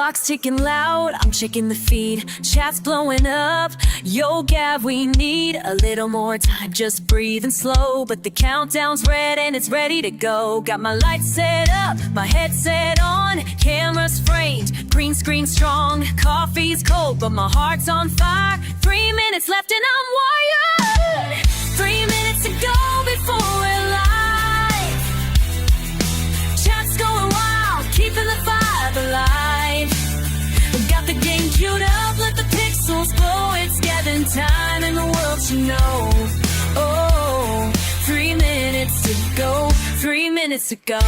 clock's ticking loud, I'm checking the feed, chat's blowing up. Yo, Gav, we need a little more time, just breathing slow. But the countdown's red and it's ready to go. Got my lights set up, my headset on, cameras framed, green screen strong. Coffee's cold, but my heart's on fire. 3 minutes left and I'm wired. 3 minutes to go before we're live. Chat's going wild, keeping the vibe alive. Got the game queued up, let the pixels glow. It's gathering time and the world should know. Oh, 3 minutes to go, 3 minutes to go.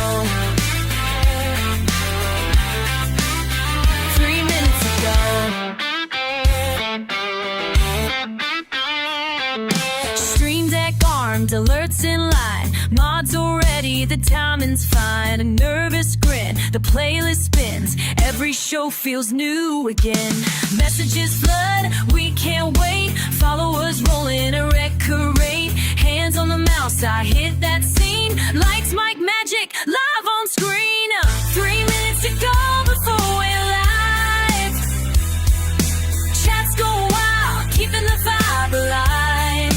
3 minutes to go. Stream deck armed, alerts in line, mods already, the timing's fine. A nervous grin, the playlist spins, every show feels new again. Messages flood, we can't wait, followers rolling a record rate. Hands on the mouse, I hit that scene, lights, mic, magic, live on screen. 3 minutes to go before we're live. Chat's going wild, keeping the vibe alive.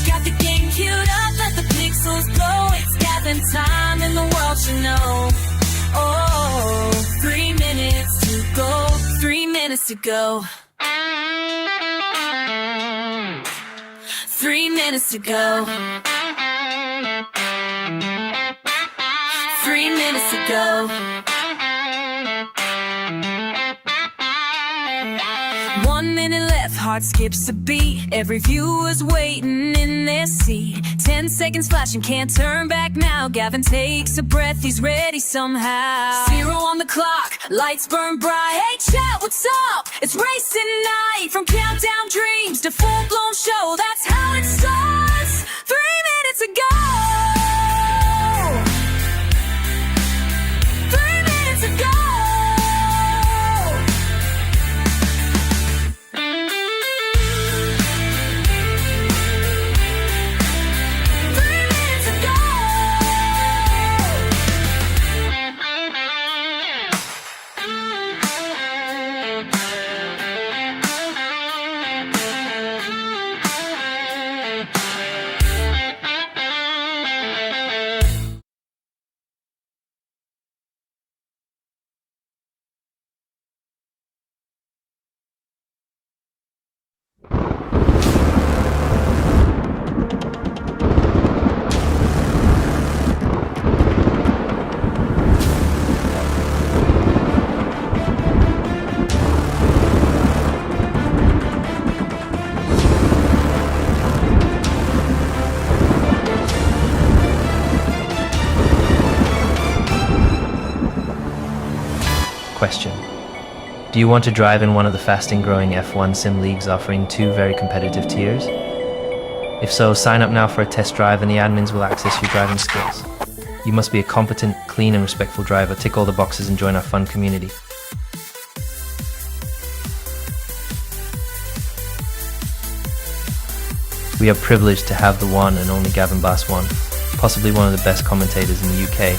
Got the game queued up, let the pixels glow. It's gathering time and the world should know. Oh, 3 minutes to go, 3 minutes to go. 3 minutes to go. 3 minutes to go. 1 minute left, heart skips a beat. Every viewer's waiting in their seat. 10 seconds flashing, can't turn back now. Gavin takes a breath, he's ready somehow. 0 on the clock, lights burn bright. Hey chat, what's up? It's racing night. From countdown dreams to full-blown show, that's how it starts. 3 minutes ago. 3 minutes ago. Question: do you want to drive in one of the fast and growing F1 sim leagues offering 2 very competitive tiers? If so, sign up now for a test drive and the admins will access your driving skills. You must be a competent, clean and respectful driver, tick all the boxes and join our fun community. We are privileged to have the one and only Gavin Bass 1, possibly one of the best commentators in the UK.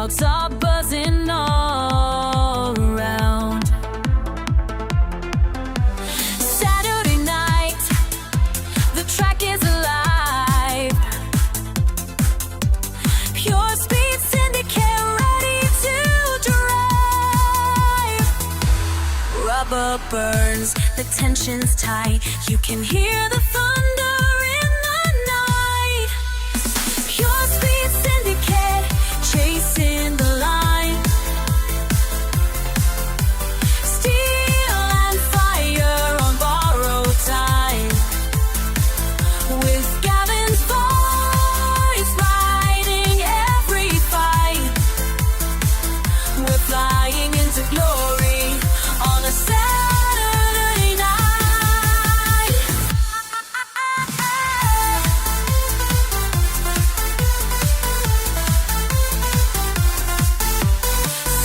crowds are buzzing all around. Saturday night, the track is alive. Pure speed syndicate ready to drive. Rubber burns, the tension's tight. You can hear the thunder in the night. Pure speed syndicate chasing the line. Steel and fire on borrowed time. With Gavin's voice riding every fight. We're flying into glory on a Saturday night.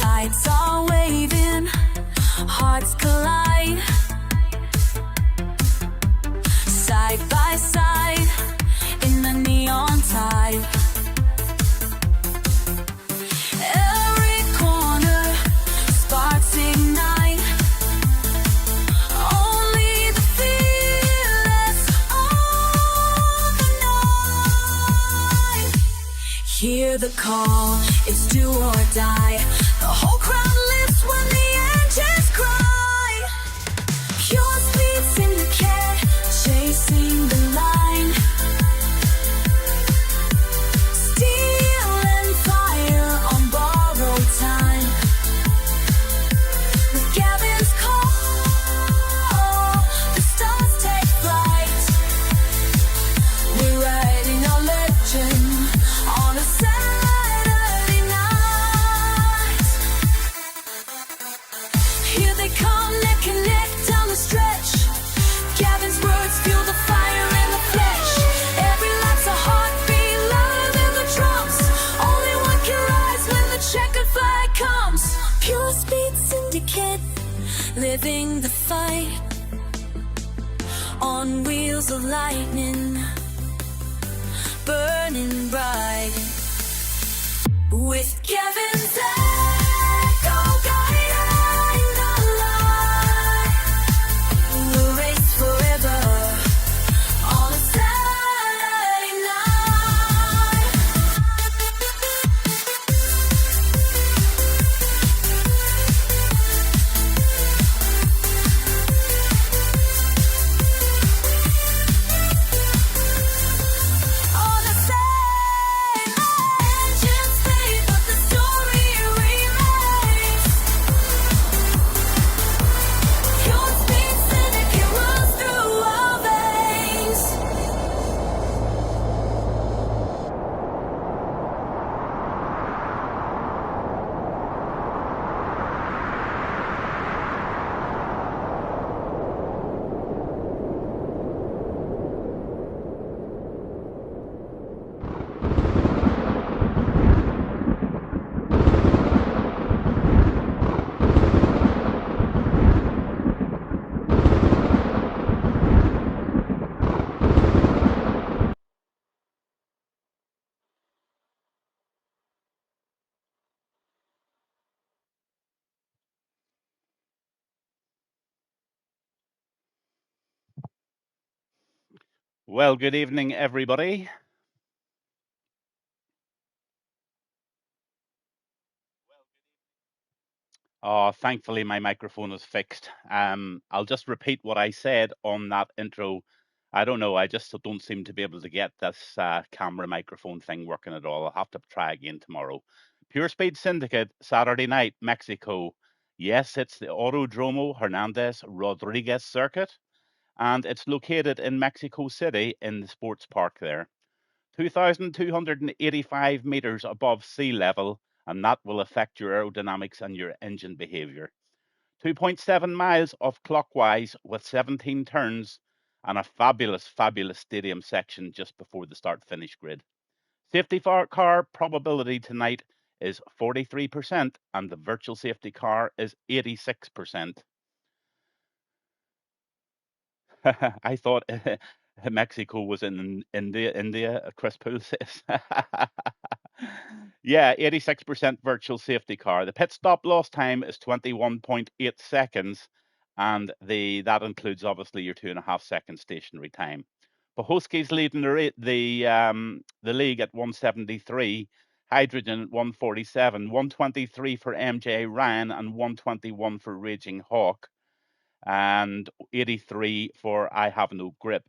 Sides are waving, hearts collide. Side by side in the neon tide. Every corner sparks ignite. Only the fearless on the night. Hear the call, it's do or die. The whole crowd lifts when the engines cry. Pure speed syndicate chasing the line. Steel and fire on borrowed time. With Gavin's call, the stars take flight. We're riding our legend on a Saturday night. Here they come, neck and neck down the stretch. Gavin's words fuel the fire in the flesh. Every lap's a heartbeat louder than the drums. Only one can rise when the checkered flag comes. Pure speed syndicate, living the fight. On wheels of lightning, burning bright. With Gavin's echo guiding the light. We'll race forever on a Saturday night. On a same engines fade, but the story remains. Pure speed syndicate runs through our veins. Well, good evening, everybody. Oh, thankfully, my microphone is fixed. I'll just repeat what I said on that intro. I don't know. I just don't seem to be able to get this camera microphone thing working at all. I'll have to try again tomorrow. Pure Speed Syndicate, Saturday night, Mexico. Yes, it's the Autodromo Hernandez Rodriguez circuit, and it's located in Mexico City in the sports park there. 2,285 meters above sea level, and that will affect your aerodynamics and your engine behavior. 2.7 miles of clockwise with 17 turns, and a fabulous, fabulous stadium section just before the start finish grid. Safety car probability tonight is 43%, and the virtual safety car is 86%. I thought Mexico was in India, Chris Poole says. Yeah, 86% virtual safety car. The pit stop loss time is 21.8 seconds, and that includes obviously your 2.5 second stationary time. Pohoski's leading the league at 173, Hydrogen at 147, 123 for MJ Ryan, and 121 for Raging Hawk, and 83 for I Have No Grip.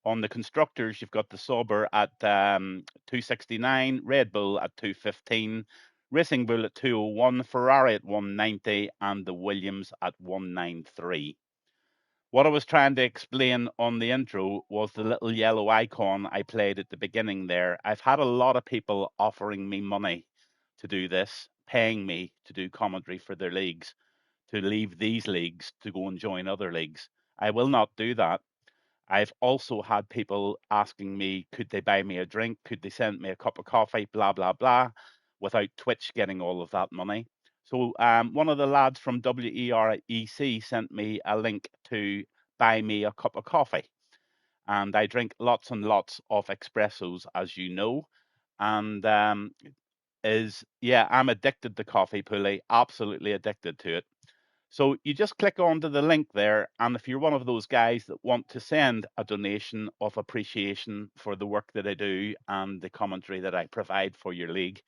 On the constructors, you've got the Sauber at 269, Red Bull at 215, Racing Bull at 201, Ferrari at 190, and the Williams at 193. What I was trying to explain on the intro was the little yellow icon I played at the beginning there. I've had a lot of people offering me money to do this, paying me to do commentary for their leagues, to leave these leagues to go and join other leagues. I will not do that. I've also had people asking me, could they buy me a drink? Could they send me a cup of coffee? Blah, blah, blah, without Twitch getting all of that money. So one of the lads from WEREC sent me a link to buy me a cup of coffee. And I drink lots and lots of espressos, as you know. And I'm addicted to coffee, Pulley, absolutely addicted to it. So you just click onto the link there, and if you're one of those guys that want to send a donation of appreciation for the work that I do and the commentary that I provide for your league,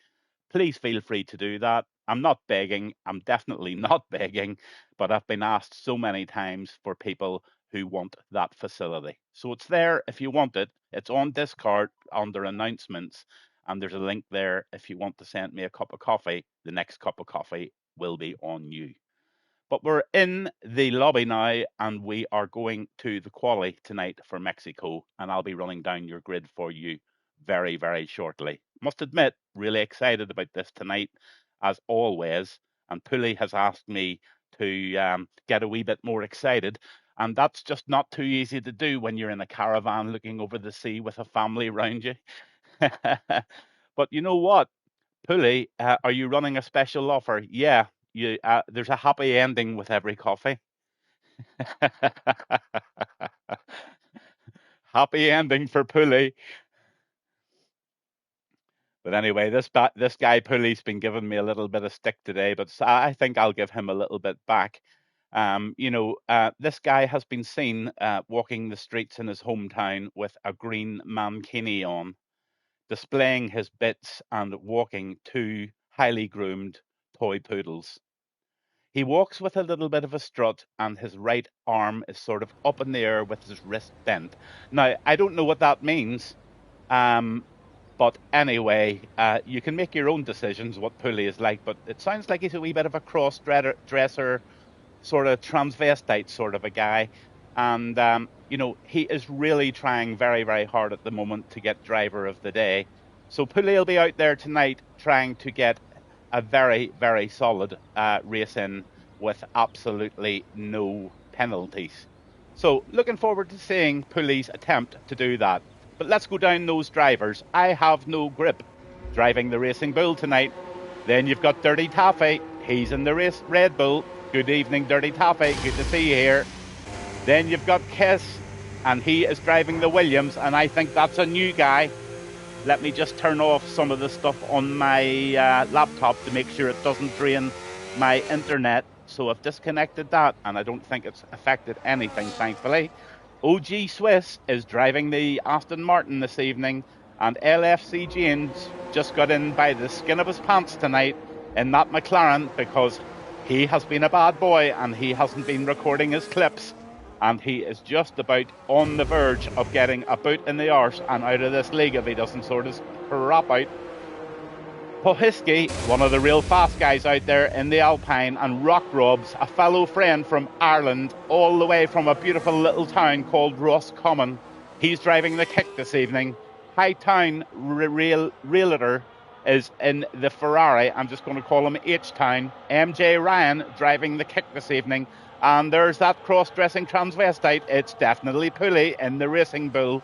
please feel free to do that. I'm not begging, I'm definitely not begging, but I've been asked so many times for people who want that facility. So it's there if you want it. It's on Discord under announcements, and there's a link there if you want to send me a cup of coffee. The next cup of coffee will be on you. But we're in the lobby now, and we are going to the quali tonight for Mexico, and I'll be running down your grid for you very, very shortly. Must admit, really excited about this tonight, as always, and Pulley has asked me to get a wee bit more excited, and that's just not too easy to do when you're in a caravan looking over the sea with a family around you. But you know what? Pulley, are you running a special offer? Yeah, there's a happy ending with every coffee. Happy ending for Pulley. But anyway, this guy Pulley's been giving me a little bit of stick today, but I think I'll give him a little bit back. This guy has been seen walking the streets in his hometown with a green mankini on, displaying his bits and walking two highly groomed toy poodles. He walks with a little bit of a strut, and his right arm is sort of up in the air with his wrist bent. Now, I don't know what that means, but anyway, you can make your own decisions what Pulley is like, but it sounds like he's a wee bit of a cross-dresser, sort of transvestite sort of a guy. And, he is really trying very, very hard at the moment to get driver of the day. So Pulley will be out there tonight trying to get a very, very solid race in with absolutely no penalties. So looking forward to seeing Pulley's attempt to do that. But let's go down those drivers. I Have No Grip driving the Racing Bull tonight. Then you've got Dirty Taffy. He's in the race Red Bull. Good evening, Dirty Taffy. Good to see you here. Then you've got Kiss, and he is driving the Williams, and I think that's a new guy. Let me just turn off some of the stuff on my laptop to make sure it doesn't drain my internet. So I've disconnected that, and I don't think it's affected anything, thankfully. OG Swiss is driving the Aston Martin this evening, and LFC James just got in by the skin of his pants tonight in that McLaren because he has been a bad boy and he hasn't been recording his clips. And he is just about on the verge of getting a boot in the arse and out of this league if he doesn't sort his crap out. Pohiski, one of the real fast guys out there in the Alpine, and Rock Robs, a fellow friend from Ireland, all the way from a beautiful little town called Roscommon. He's driving the kick this evening. Hightown Realtor is in the Ferrari. I'm just going to call him H-Town. MJ Ryan driving the kick this evening. And there's that cross-dressing transvestite. It's definitely Pulley in the Racing Bull.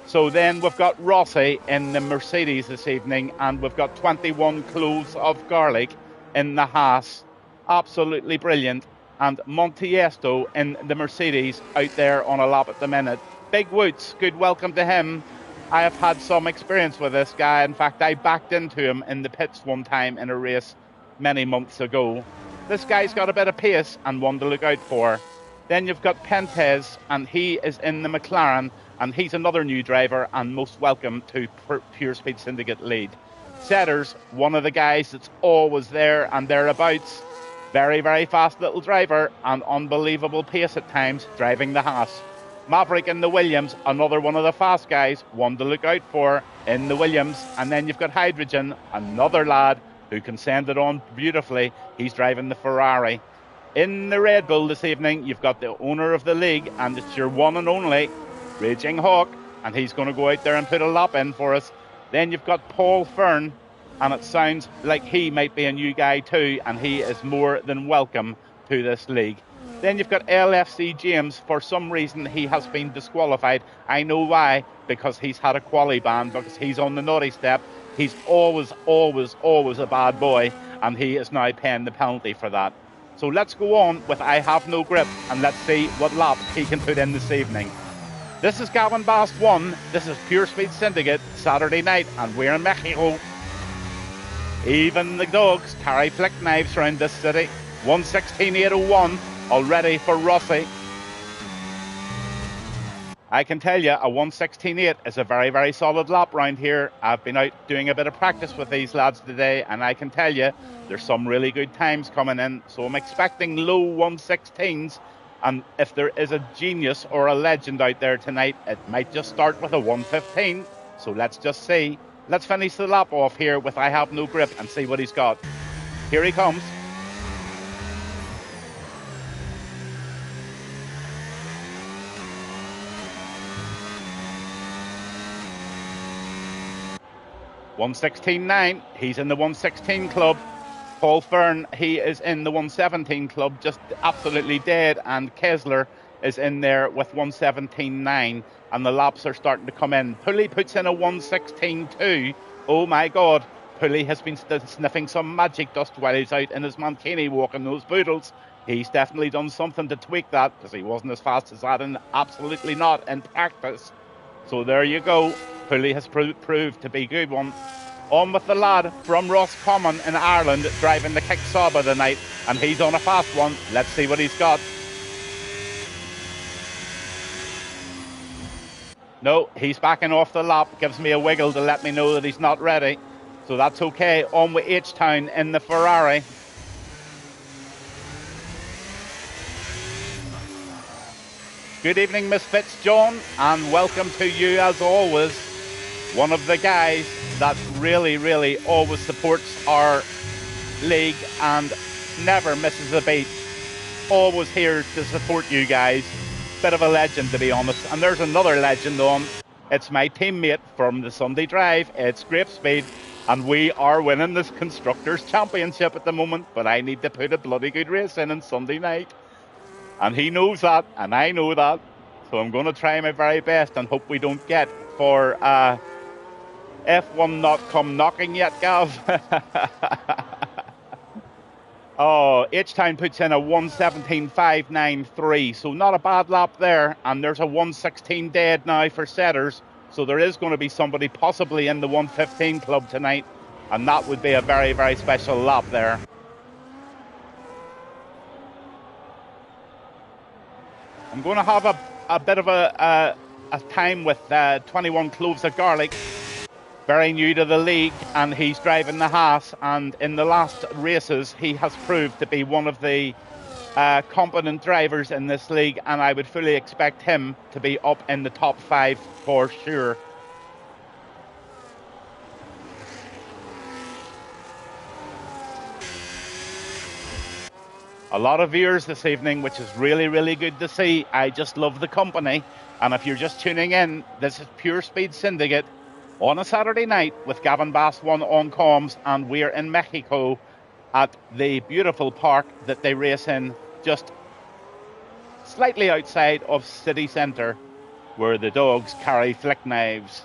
So then we've got Rossi in the Mercedes this evening, and we've got 21 cloves of garlic in the Haas. Absolutely brilliant. And Montiesto in the Mercedes out there on a lap at the minute. Big Woods, good welcome to him. I have had some experience with this guy. In fact, I backed into him in the pits one time in a race many months ago. This guy's got a bit of pace and one to look out for. Then you've got Pentez, and he is in the McLaren, and he's another new driver and most welcome to Pure Speed Syndicate lead. Setters, one of the guys that's always there and thereabouts. Very, very fast little driver and unbelievable pace at times, driving the Haas. Maverick in the Williams, another one of the fast guys, one to look out for in the Williams. And then you've got Hydrogen, another lad who can send it on beautifully. He's driving the Ferrari. In the Red Bull this evening, you've got the owner of the league, and it's your one and only Raging Hawk, and he's going to go out there and put a lap in for us. Then you've got Paul Fern, and it sounds like he might be a new guy too, and he is more than welcome to this league. Then you've got LFC James. For some reason, he has been disqualified. I know why, because he's had a quali ban, because he's on the naughty step. He's always a bad boy, and he is now paying the penalty for that. So let's go on with I Have No Grip, and let's see what lap he can put in this evening. This is Gavin Bast 1. This is Pure Speed Syndicate, Saturday night, and we're in Mexico. Even the dogs carry flick knives around this city. 1:16.801 already for Rossi. I can tell you a 1:16.8 is a very, very solid lap round here. I've been out doing a bit of practice with these lads today, and I can tell you there's some really good times coming in. So I'm expecting low 1:16s, and if there is a genius or a legend out there tonight, it might just start with a 1:15. So let's just see. Let's finish the lap off here with I Have No Grip and see what he's got. Here he comes. $1:16.9. He's in the 1:16 club. Paul Fern, he is in the 1:17 club, just absolutely dead. And Kessler is in there with 1:17.9. And the laps are starting to come in. Pulley puts in a 1:16.2. Oh my God. Pulley has been sniffing some magic dust while he's out in his Mancini walking those boodles. He's definitely done something to tweak that, because he wasn't as fast as that, and absolutely not in practice. So there you go. Pulley has proved to be a good one. On with the lad from Roscommon in Ireland, driving the Kick Saba tonight, and he's on a fast one. Let's see what he's got. No, he's backing off the lap, gives me a wiggle to let me know that he's not ready. So that's okay. On with H-Town in the Ferrari. Good evening, Misfits John, and welcome to you as always. One of the guys that really, really always supports our league and never misses a beat. Always here to support you guys. Bit of a legend, to be honest. And there's another legend on. It's my teammate from the Sunday Drive. It's Grape Speed. And we are winning this Constructors' Championship at the moment. But I need to put a bloody good race in on Sunday night. And he knows that, and I know that. So I'm going to try my very best and hope we don't get for F1 not come knocking yet, Gav. Oh, H-Town puts in a 1:17.593, so not a bad lap there. And there's a 1:16 dead now for Setters. So there is going to be somebody possibly in the 1:15 club tonight. And that would be a very, very special lap there. I'm going to have a bit of a time with 21 cloves of garlic. Very new to the league, and he's driving the Haas. And in the last races, he has proved to be one of the competent drivers in this league. And I would fully expect him to be up in the top 5 for sure. A lot of viewers this evening, which is really, really good to see. I just love the company. And if you're just tuning in, this is Pure Speed Syndicate on a Saturday night with Gavin Bass 1 on comms. And we're in Mexico at the beautiful park that they race in, just slightly outside of city centre, where the dogs carry flick knives.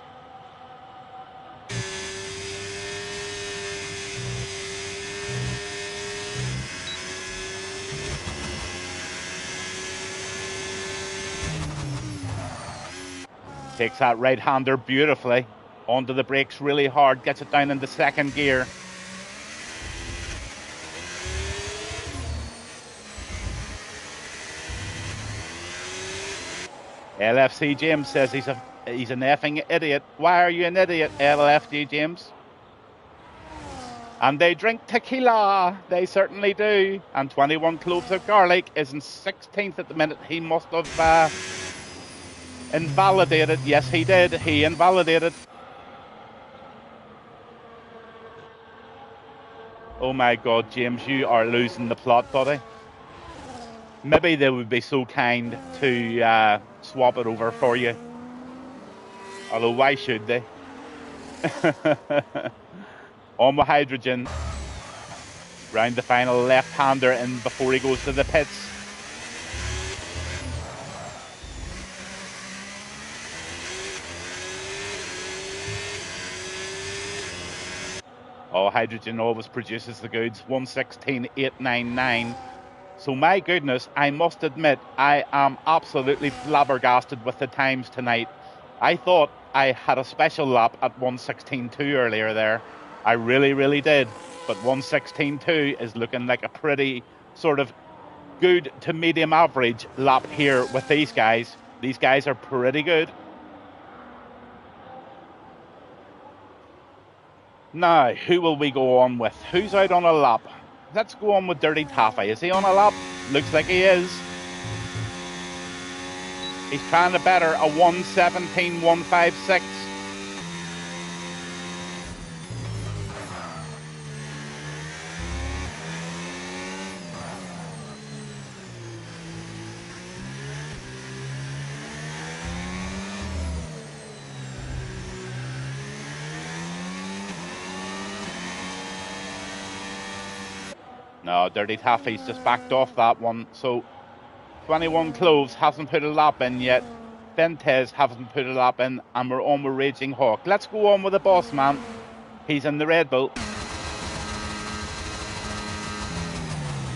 Takes that right-hander beautifully. Onto the brakes really hard. Gets it down into second gear. LFC James says he's an effing idiot. Why are you an idiot, LFC James? And they drink tequila. They certainly do. And 21 cloves of garlic is in 16th at the minute. He must have invalidated. Yes, he did. He invalidated. Oh my God, James, you are losing the plot, buddy. Maybe they would be so kind to swap it over for you. Although, why should they? On with hydrogen. Round the final left-hander in before he goes to the pits. Oh, hydrogen always produces the goods. 1:16.899. So my goodness, I must admit, I am absolutely flabbergasted with the times tonight. I thought I had a special lap at 1:16.2 earlier there. I really, really did. But 1:16.2 is looking like a pretty sort of good to medium average lap here with these guys. These guys are pretty good. Now, who will we go on with? Who's out on a lap? Let's go on with Dirty Taffy. Is he on a lap? Looks like he is. He's trying to better a 1:17.156. No, Dirty Taffy's just backed off that one. So 21 Cloves hasn't put a lap in yet. Ventez hasn't put a lap in, and we're on with Raging Hawk. Let's go on with the boss man. He's in the Red Bull.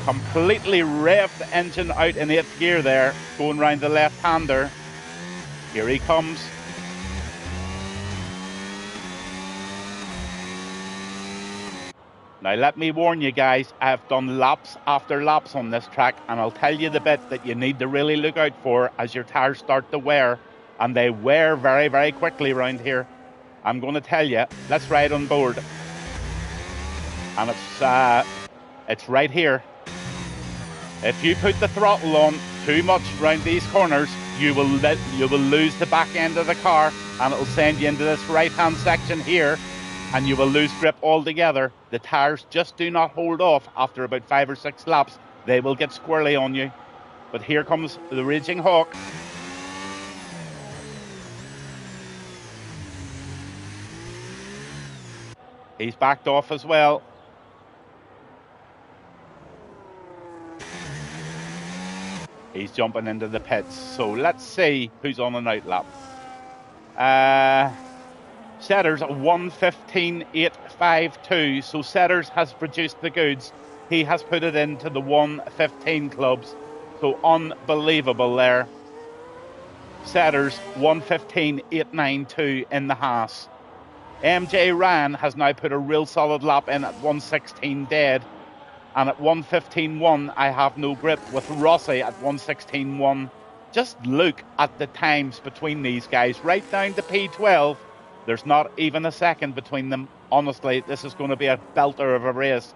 Completely revved the engine out in 8th gear there, going round the left-hander. Here he comes. Now let me warn you guys, I've done laps after laps on this track, and I'll tell you the bit that you need to really look out for as your tyres start to wear, and they wear very, very quickly around here. I'm going to tell you, let's ride on board. And it's right here. If you put the throttle on too much around these corners, you will lose the back end of the car, and it'll send you into this right-hand section here, and you will lose grip altogether. The tyres just do not hold off after about 5 or 6 laps. They will get squirrely on you. But here comes the Raging Hawk. He's backed off as well. He's jumping into the pits. So let's see who's on an out lap. Setters at 1:15.852. So Setters has produced the goods. He has put it into the 1:15 clubs. So unbelievable there. Setters 1:15.892 in the Haas. MJ Ryan has now put a real solid lap in at 1:16 dead. And at 1:15.1, I have no grip with Rossi at 1:16.1. Just look at the times between these guys. Right down to P12. There's not even a second between them. Honestly, this is going to be a belter of a race.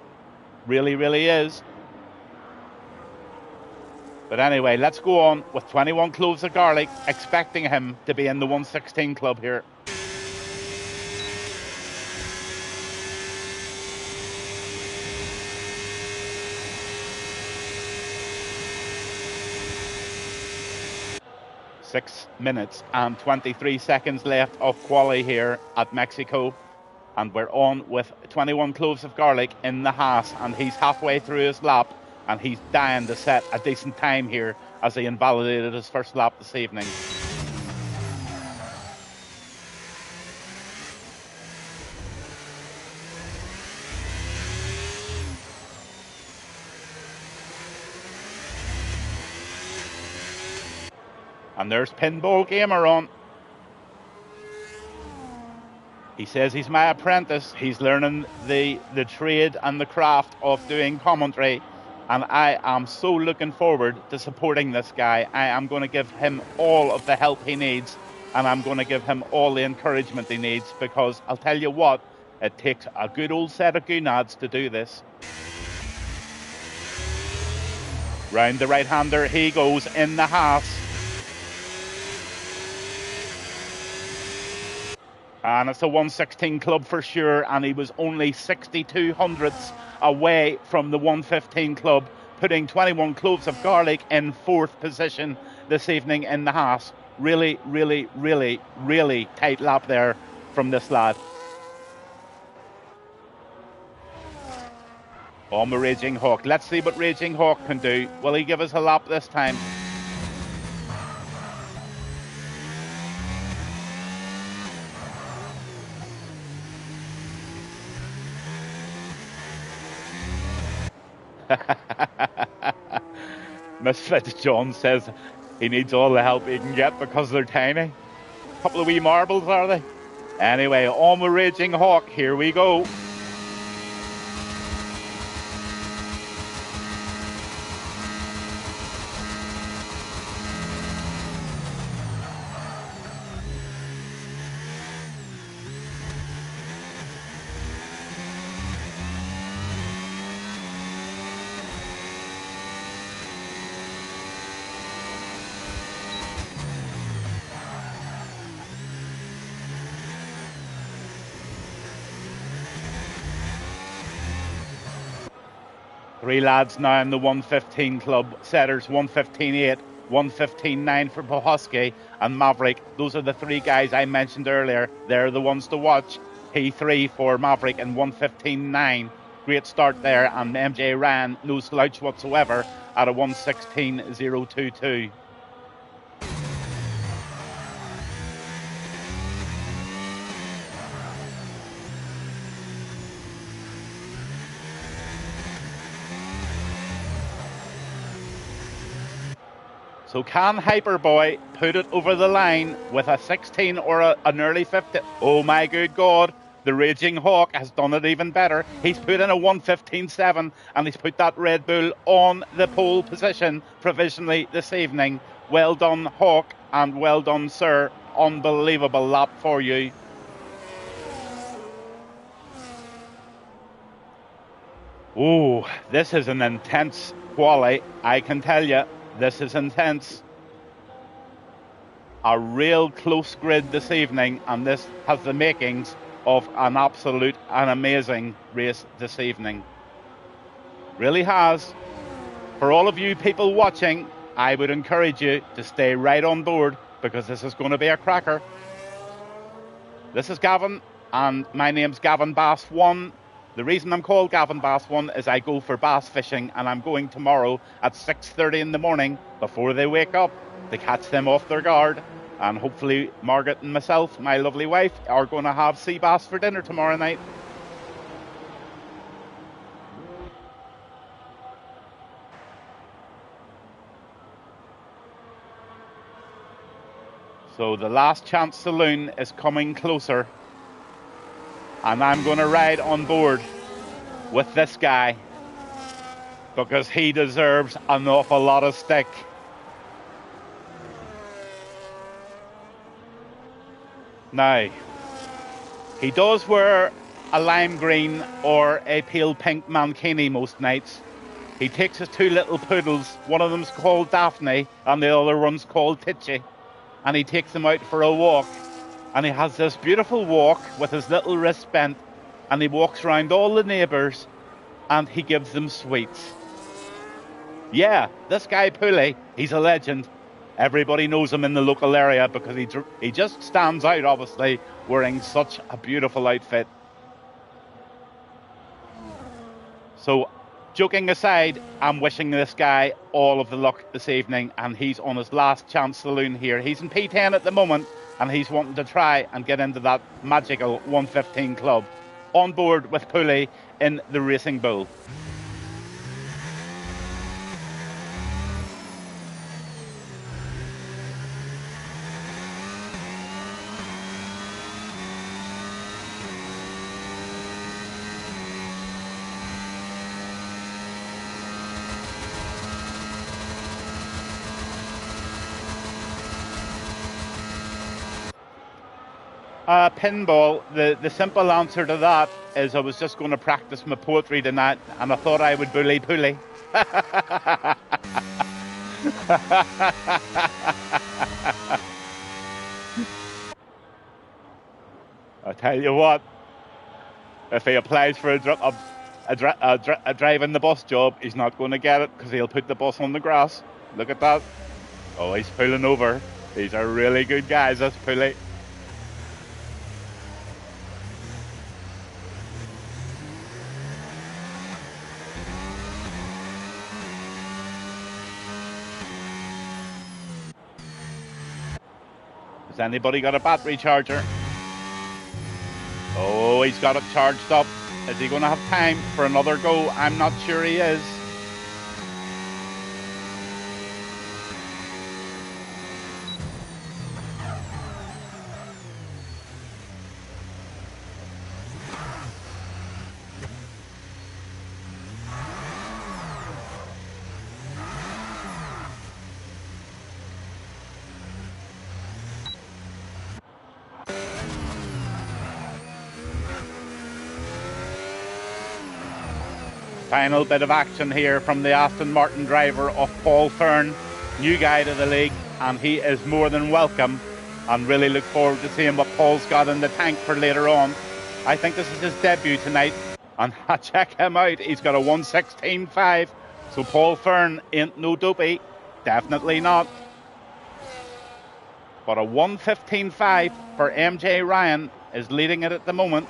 Really, really is. But anyway, let's go on with 21 cloves of garlic, expecting him to be in the 1:16 club here. Six minutes and 23 seconds left of quali here at Mexico, and we're on with 21 cloves of garlic in the Haas, and he's halfway through his lap, and he's dying to set a decent time here as he invalidated his first lap this evening. And there's Pinball Gamer on. He says he's my apprentice. He's learning the trade and the craft of doing commentary. And I am so looking forward to supporting this guy. I am going to give him all of the help he needs. And I'm going to give him all the encouragement he needs. Because I'll tell you what, it takes a good old set of goonads to do this. Round the right-hander he goes in the Haas. And it's a 116 club for sure, and he was only 62 hundredths away from the 115 club, putting 21 cloves of garlic in 4th position this evening in the Haas. Really, really, really, really tight lap there from this lad. On the Raging Hawk. Let's see what Raging Hawk can do. Will he give us a lap this time? Misfit John says he needs all the help he can get because they're tiny. Couple of wee marbles, are they? Anyway, on the Raging Hawk, here we go. Three lads now in the 115 club. Setters 115.8, 115.9 for Bohosky and Maverick. Those are the three guys I mentioned earlier. They're the ones to watch. P3 for Maverick and 115.9. Great start there, and MJ ran no slouch whatsoever at a 116.022. So can Hyperboy put it over the line with a 16 or an early 50? Oh my good God, the Raging Hawk has done it even better. He's put in a 115.7 and he's put that Red Bull on the pole position provisionally this evening. Well done, Hawk, and well done, sir. Unbelievable lap for you. Oh, this is an intense quali, I can tell you. This is intense. A real close grid this evening, and this has the makings of an absolute and amazing race this evening. Really has. For all of you people watching, I would encourage you to stay right on board because this is going to be a cracker. This is Gavin, and my name's Gavin Bass 1. The reason I'm called Gavin Bass 1 is I go for bass fishing, and I'm going tomorrow at 6:30 in the morning before they wake up to catch them off their guard. And hopefully Margaret and myself, my lovely wife, are going to have sea bass for dinner tomorrow night. So the last chance saloon is coming closer. And I'm going to ride on board with this guy because he deserves an awful lot of stick. Now, he does wear a lime green or a pale pink mankini most nights. He takes his two little poodles. One of them's called Daphne and the other one's called Titchy. And he takes them out for a walk. And he has this beautiful walk with his little wrist bent, and he walks around all the neighbours and he gives them sweets. Yeah, this guy Pooley, he's a legend. Everybody knows him in the local area because he just stands out, obviously, wearing such a beautiful outfit. So, joking aside, I'm wishing this guy all of the luck this evening, and he's on his last chance saloon here. He's in P10 at the moment, and he's wanting to try and get into that magical 115 club. On board with Pooley in the Racing Bull. Pinball, the simple answer to that is I was just going to practice my poetry tonight, and I thought I would bully pulley. I tell you what, if he applies for a driving the bus job, he's not going to get it because he'll put the bus on the grass. Look at that. Oh, he's pulling over. These are really good guys, this pulley. Has anybody got a battery charger? Oh, he's got it charged up. Is he going to have time for another go? I'm not sure he is. Final bit of action here from the Aston Martin driver of Paul Fern, new guy to the league, and he is more than welcome, and really look forward to seeing what Paul's got in the tank for later on. I think this is his debut tonight, and check him out, he's got a 1:16.5, so Paul Fern ain't no dopey, definitely not. But a 1:15.5 for MJ Ryan is leading it at the moment.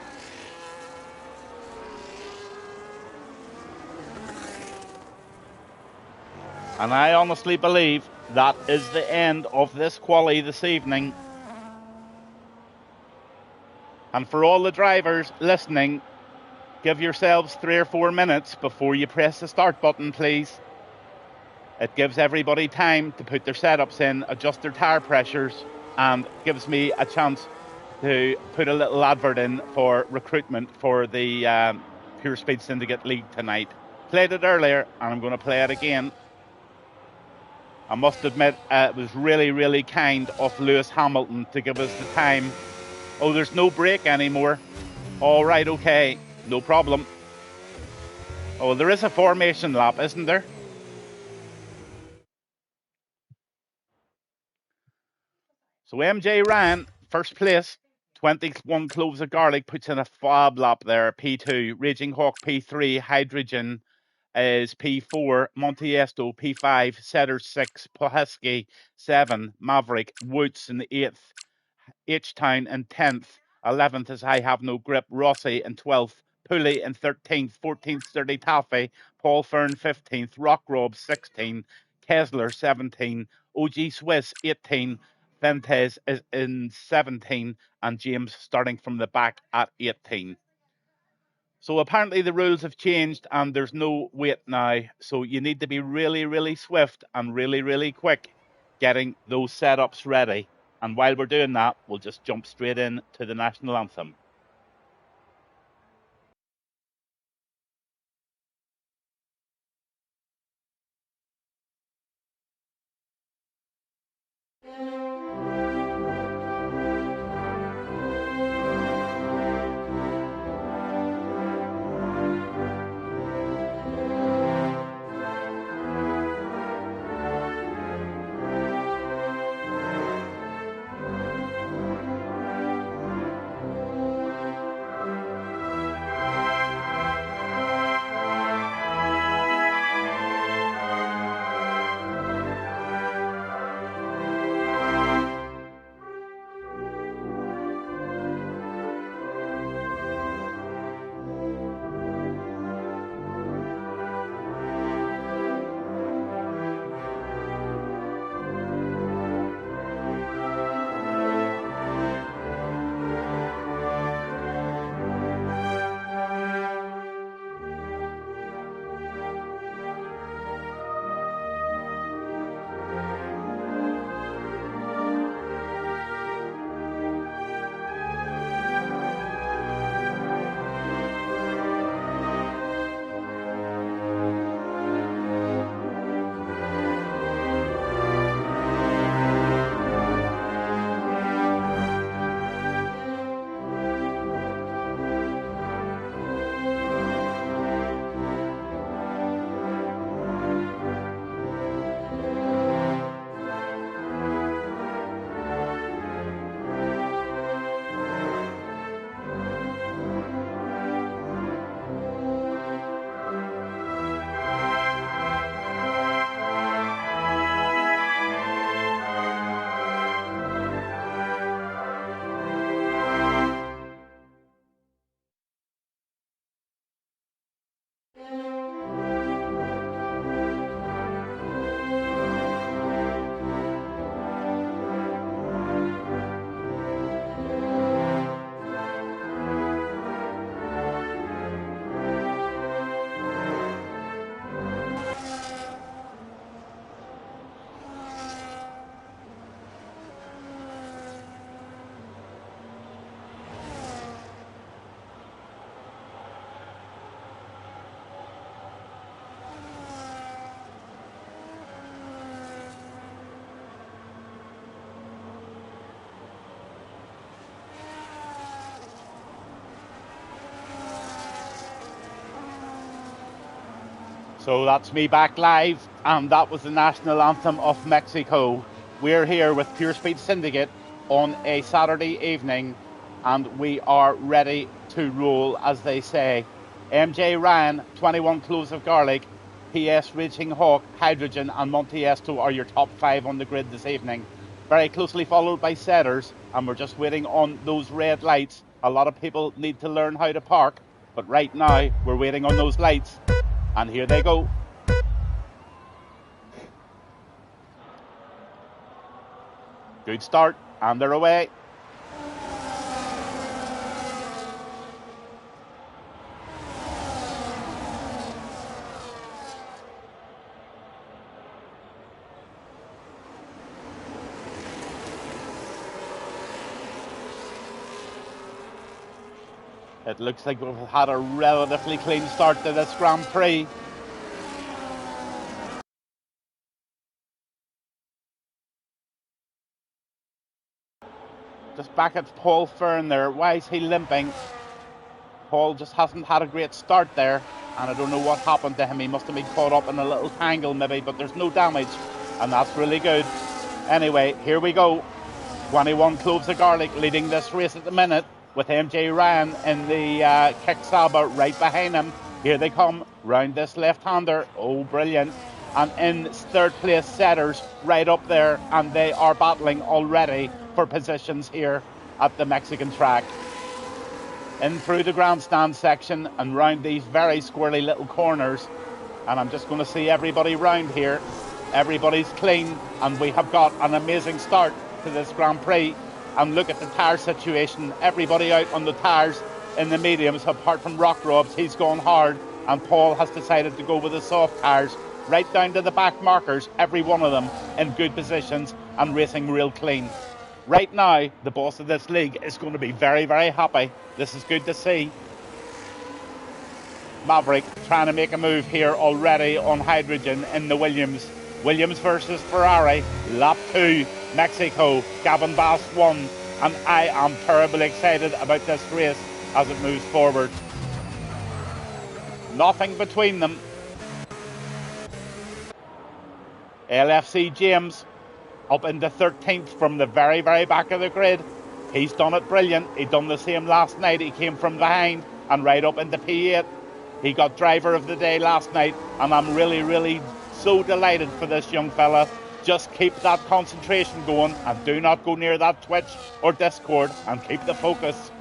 And I honestly believe that is the end of this quali this evening. And for all the drivers listening, give yourselves 3 or 4 minutes before you press the start button, please. It gives everybody time to put their setups in, adjust their tyre pressures, and gives me a chance to put a little advert in for recruitment for the Pure Speed Syndicate League tonight. Played it earlier, and I'm going to play it again. I must admit, it was really, really kind of Lewis Hamilton to give us the time. Oh, there's no break anymore. All right, okay, no problem. Oh, there is a formation lap, isn't there? So MJ Ryan, first place, 21 cloves of garlic, puts in a fab lap there, P2. Raging Hawk, P3. Hydrogen is P4, Montesto P5, Setter 6, Poheski 7, Maverick, Woods in the 8th, H-Town in 10th, 11th is I Have No Grip, Rossi in 12th, Pulley in 13th, 14th Sturdy Taffy, Paul Fern 15th, Rock Rob 16, Kessler 17, OG Swiss 18, Ventes is in 17, and James starting from the back at 18. So apparently the rules have changed and there's no wait now. So you need to be really, really swift and really, really quick getting those setups ready. And while we're doing that, we'll just jump straight in to the national anthem. So that's me back live, and that was the national anthem of Mexico. We're here with Pure Speed Syndicate on a Saturday evening, and we are ready to roll, as they say. MJ Ryan, 21 cloves of garlic, PS Raging Hawk, Hydrogen, and Montiesto are your top 5 on the grid this evening. Very closely followed by Setters, and we're just waiting on those red lights. A lot of people need to learn how to park, but right now we're waiting on those lights. And here they go. Good start, and they're away. It looks like we've had a relatively clean start to this Grand Prix. Just back at Paul Fern there. Why is he limping? Paul just hasn't had a great start there, and I don't know what happened to him. He must have been caught up in a little tangle maybe, but there's no damage, and that's really good. Anyway, here we go. 21 cloves of garlic leading this race at the minute, with MJ Ryan in the kick Saba right behind him. Here they come, round this left-hander. Oh, brilliant. And in third place, Setters right up there, and they are battling already for positions here at the Mexican track. In through the grandstand section and round these very squirrely little corners. And I'm just going to see everybody round here. Everybody's clean, and we have got an amazing start to this Grand Prix. And look at the tyre situation. Everybody out on the tyres in the mediums, apart from Rock Robs. He's gone hard, and Paul has decided to go with the soft tyres right down to the back markers, every one of them in good positions and racing real clean. Right now, the boss of this league is going to be very, very happy. This is good to see. Maverick trying to make a move here already on Hydrogen in the Williams. Williams versus Ferrari, lap 2, Mexico. Gavin Bass won, and I am terribly excited about this race as it moves forward. Nothing between them. LFC James up into 13th from the very, very back of the grid. He's done it brilliant. He done the same last night. He came from behind and right up into P8. He got driver of the day last night, and I'm really, really so delighted for this young fella. Just keep that concentration going and do not go near that Twitch or Discord, and keep the focus.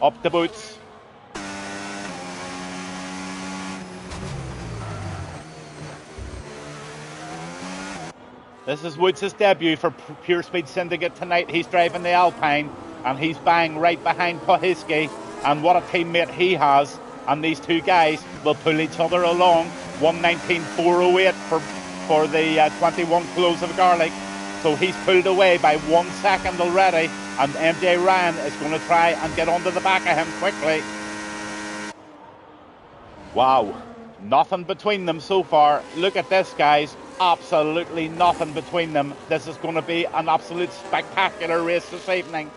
Up the boots. This is Woods' debut for Pure Speed Syndicate tonight. He's driving the Alpine, and he's bang right behind Pohiski, and what a teammate he has. And these two guys will pull each other along. 1:19.408 for the 21 cloves of garlic. So he's pulled away by 1 second already, and MJ Ryan is going to try and get onto the back of him quickly. Wow, nothing between them so far. Look at this, guys. Absolutely nothing between them. This is going to be an absolute spectacular race this evening.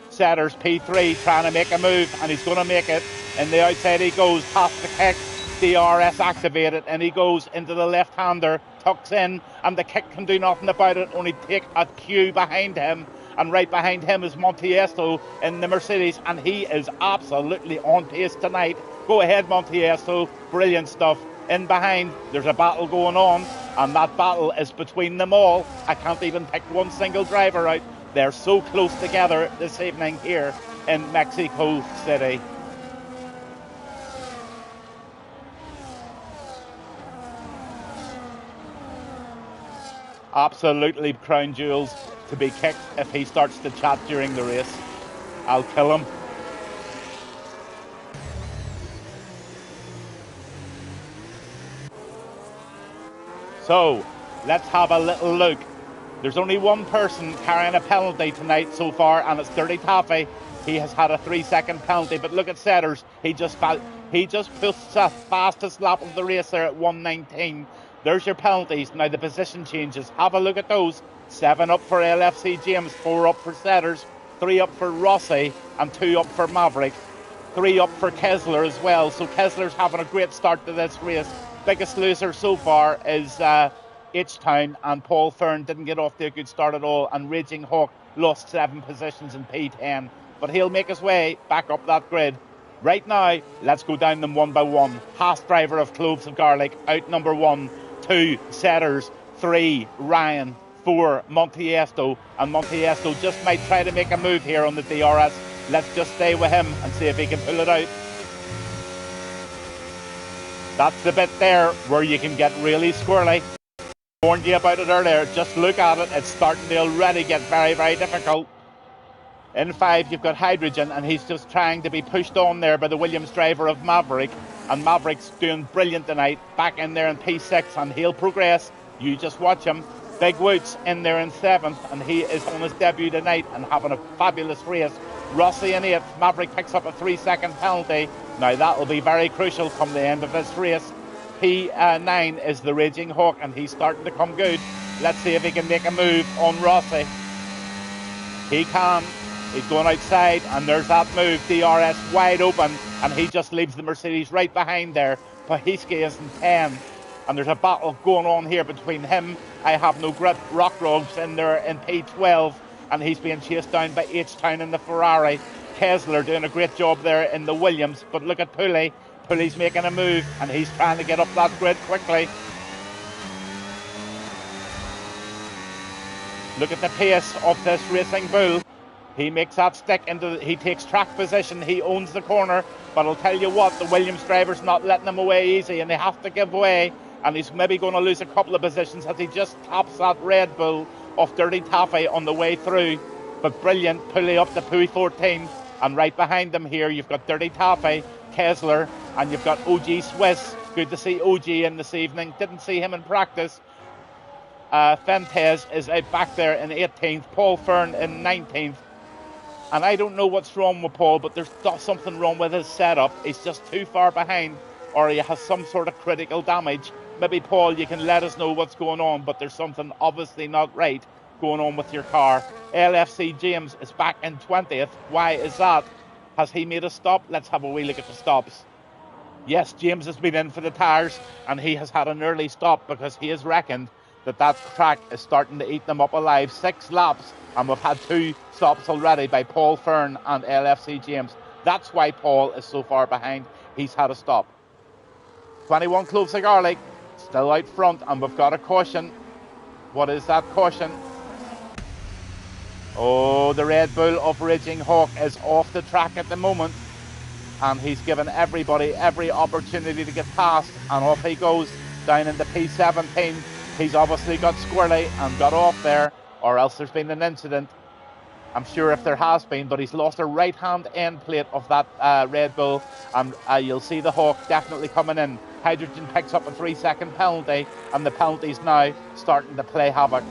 Setters P3 trying to make a move, and he's going to make it. In the outside he goes, past the kick, DRS activated, and he goes into the left-hander, tucks in, and the kick can do nothing about it, only take a cue behind him. And right behind him is Montiesto in the Mercedes, and he is absolutely on pace tonight. Go ahead, Montiesto, brilliant stuff. In behind, there's a battle going on, and that battle is between them all. I can't even pick one single driver out. They're so close together this evening here in Mexico City. Absolutely crown jewels to be kicked if he starts to chat during the race. I'll kill him. So, let's have a little look. There's only one person carrying a penalty tonight so far, and it's Dirty Taffy. He has had a 3-second penalty, but look at Setters. He just pushed the fastest lap of the race there at 1:19. There's your penalties. Now the position changes. Have a look at those. 7 up for LFC James, 4 up for Setters, 3 up for Rossi, and 2 up for Maverick. 3 up for Kessler as well. So Kessler's having a great start to this race. biggest loser so far is H-Town, and Paul Fern didn't get off to a good start at all, and Raging Hawk lost 7 positions in P10. But he'll make his way back up that grid. Right now, let's go down them one by one. Haas Driver of Cloves of Garlic out number 1, 2 Setters, 3 Ryan, 4 Montiesto, and Montiesto just might try to make a move here on the DRS. Let's just stay with him and see if he can pull it out. That's the bit there where you can get really squirrely. Warned you about it earlier. Just look at it. It's starting to already get very, very difficult. In 5, you've got Hydrogen, and he's just trying to be pushed on there by the Williams driver of Maverick. And Maverick's doing brilliant tonight. Back in there in P6, and he'll progress. You just watch him. Big Woots in there in 7th, and he is on his debut tonight and having a fabulous race. Rossi in 8th. Maverick picks up a 3-second penalty. Now that will be very crucial come the end of this race. P9 is the Raging Hawk, and he's starting to come good. Let's see if he can make a move on Rossi. He can. He's going outside, and there's that move. DRS wide open, and he just leaves the Mercedes right behind there. Pahiski is in 10, and there's a battle going on here between him. I have no grip. Rockrogues in there in P12, and he's being chased down by H-Town in the Ferrari. Kessler doing a great job there in the Williams, but look at Pooley. Pooley's making a move, and he's trying to get up that grid quickly. Look at the pace of this Racing Bull. He makes that stick he takes track position, he owns the corner, but I'll tell you what, the Williams driver's not letting him away easy, and they have to give way, and he's maybe going to lose a couple of positions as he just taps that Red Bull off Dirty Taffy on the way through. But brilliant, Pulley up to P14, and right behind them here you've got Dirty Taffy, Kessler, and you've got OG Swiss. Good to see OG in this evening, didn't see him in practice. Fentez is out back there in 18th, Paul Fern in 19th. And I don't know what's wrong with Paul, but there's something wrong with his setup. He's just too far behind, or he has some sort of critical damage. Maybe, Paul, you can let us know what's going on, but there's something obviously not right going on with your car. LFC James is back in 20th. Why is that? Has he made a stop? Let's have a wee look at the stops. Yes, James has been in for the tyres, and he has had an early stop because he has reckoned that track is starting to eat them up alive. 6 laps, and we've had 2 stops already by Paul Fern and LFC James. That's why Paul is so far behind. He's had a stop. 21 Cloves of Garlic still out front, and we've got a caution. What is that caution? Oh, the Red Bull of Raging Hawk is off the track at the moment, and he's given everybody every opportunity to get past, and off he goes down into P17. He's obviously got squirrely and got off there, or else there's been an incident. I'm sure if there has been, but he's lost a right-hand end plate of that Red Bull, and you'll see the Hawk definitely coming in. Hydrogen picks up a 3-second penalty, and the penalty's now starting to play havoc.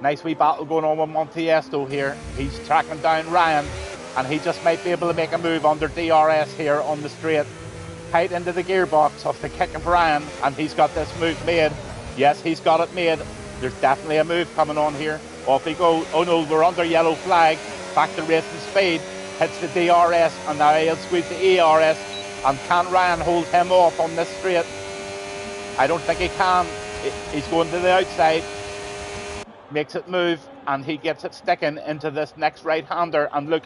Nice wee battle going on with Montiesto here. He's tracking down Ryan, and he just might be able to make a move under DRS here on the straight. Tight into the gearbox of the kick of Ryan, and he's got this move made. Yes, he's got it made. There's definitely a move coming on here. Off he goes. Oh no, we're under yellow flag. Back to racing speed. Hits the DRS, and now he'll squeeze the ERS. And can Ryan hold him off on this straight? I don't think he can. He's going to the outside. Makes it move, and he gets it sticking into this next right-hander. And look,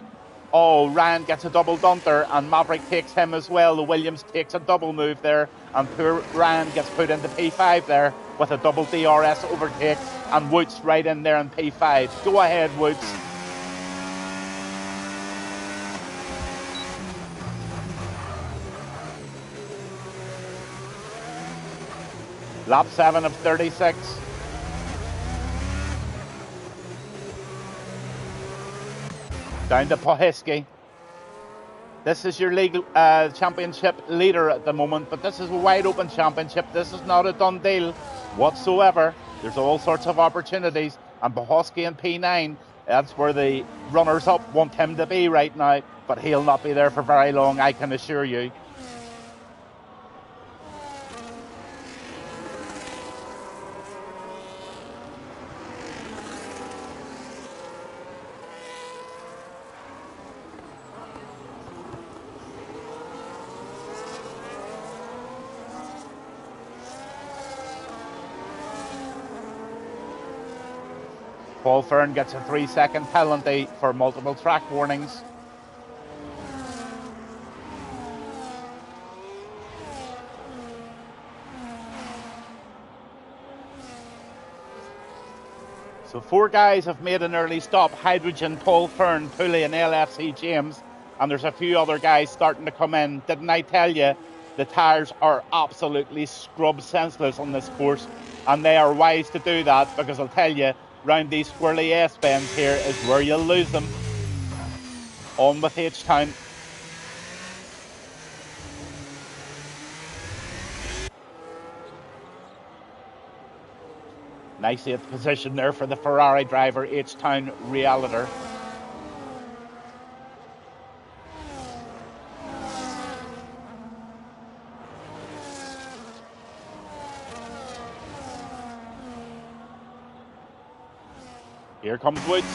oh, Ryan gets a double dunter, and Maverick takes him as well. The Williams takes a double move there, and poor Ryan gets put into P5 there with a double DRS overtake, and Woods right in there in P5. Go ahead, Woods. Lap 7 of 36. Down to Pahiski. This is your league championship leader at the moment, but this is a wide open championship. This is not a done deal whatsoever. There's all sorts of opportunities, and Pahiski in P9, that's where the runners-up want him to be right now, but he'll not be there for very long, I can assure you. Paul Fern gets a 3-second penalty for multiple track warnings. So 4 guys have made an early stop: Hydrogen, Paul Fern, Pooley and LFC James. And there's a few other guys starting to come in. Didn't I tell you the tyres are absolutely scrub senseless on this course? And they are wise to do that, because I'll tell you, round these squirrely S-bends here is where you'll lose them. On with H-Town. Nice 8th position there for the Ferrari driver, H-Town Realtor. Here comes Woods.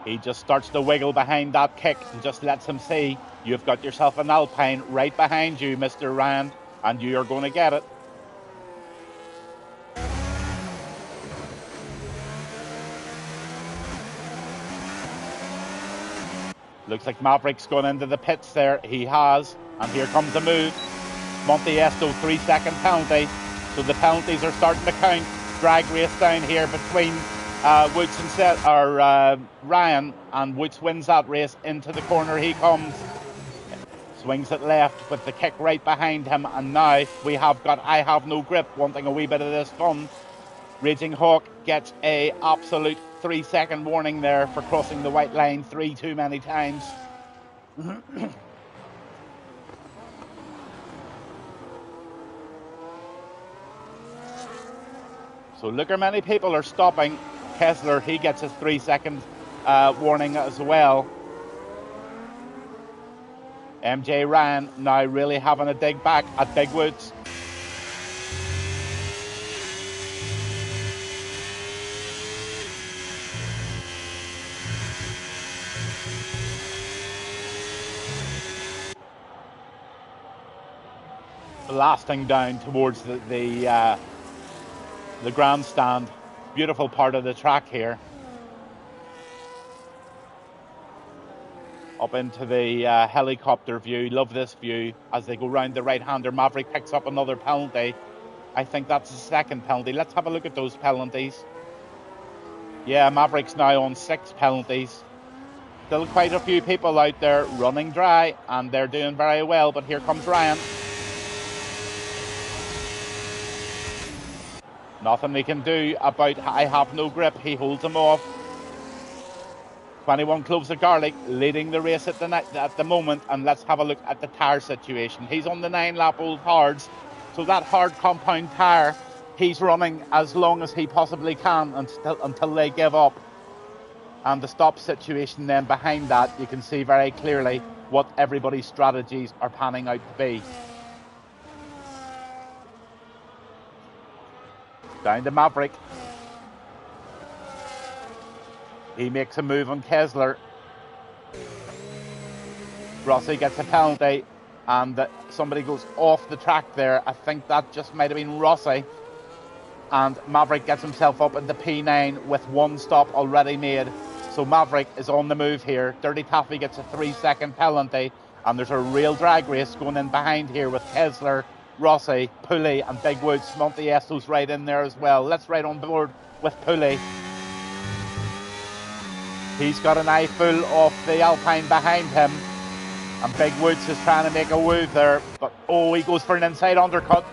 He just starts to wiggle behind that kick and just lets him see, you've got yourself an Alpine right behind you, Mr. Ryan, and you are going to get it. Looks like Maverick's gone into the pits there. He has. And here comes the move. Monteesto, 3-second penalty. So the penalties are starting to count. Drag race down here between Woods and Ryan, and Woods wins that race. Into the corner he comes. Swings it left with the kick right behind him, and now we have got I Have No Grip wanting a wee bit of this fun. Raging Hawk gets a absolute 3-second warning there for crossing the white line 3 too many times. So look how many people are stopping. Kessler, he gets his 3-second warning as well. MJ Ryan now really having a dig back at Big Woods. Blasting down towards the grandstand. Beautiful part of the track here. Up into the helicopter view. Love this view as they go round the right-hander. Maverick picks up another penalty. I think that's the second penalty. Let's have a look at those penalties. Yeah, Maverick's now on 6 penalties. Still quite a few people out there running dry, and they're doing very well. But here comes Ryan. Nothing they can do about I Have No Grip. He holds him off. 21 Cloves of Garlic leading the race at the moment. And let's have a look at the tyre situation. He's on the 9-lap old hards. So that hard compound tyre, he's running as long as he possibly can until they give up. And the stop situation then behind that, you can see very clearly what everybody's strategies are panning out to be. Down to Maverick. He makes a move on Kessler. Rossi gets a penalty, and somebody goes off the track there. I think that just might have been Rossi. And Maverick gets himself up in the P9 with 1 stop already made. So Maverick is on the move here. Dirty Taffy gets a 3-second penalty, and there's a real drag race going in behind here with Kessler, Rossi, Pooley and Big Woods. Montiesto's right in there as well. Let's right on board with Pooley. He's got an eye full off the Alpine behind him, and Big Woods is trying to make a move there, but he goes for an inside undercut.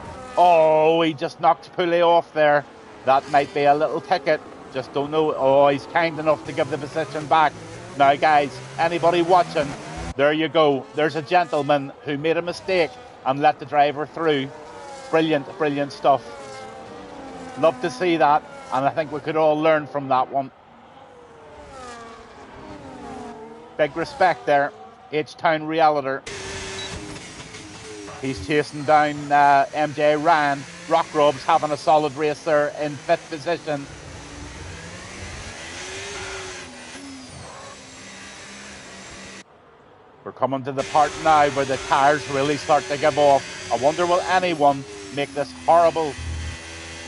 He just knocked Pooley off there. That might be a little ticket, just don't know. He's kind enough to give the position back. Now guys, anybody watching, there you go. There's a gentleman who made a mistake and let the driver through. Brilliant, brilliant stuff. Love to see that, and I think we could all learn from that one. Big respect there, H-Town Realtor. He's chasing down MJ Ryan. Rock Rob's having a solid race there in 5th position. We're coming to the part now where the tyres really start to give off. I wonder will anyone make this horrible.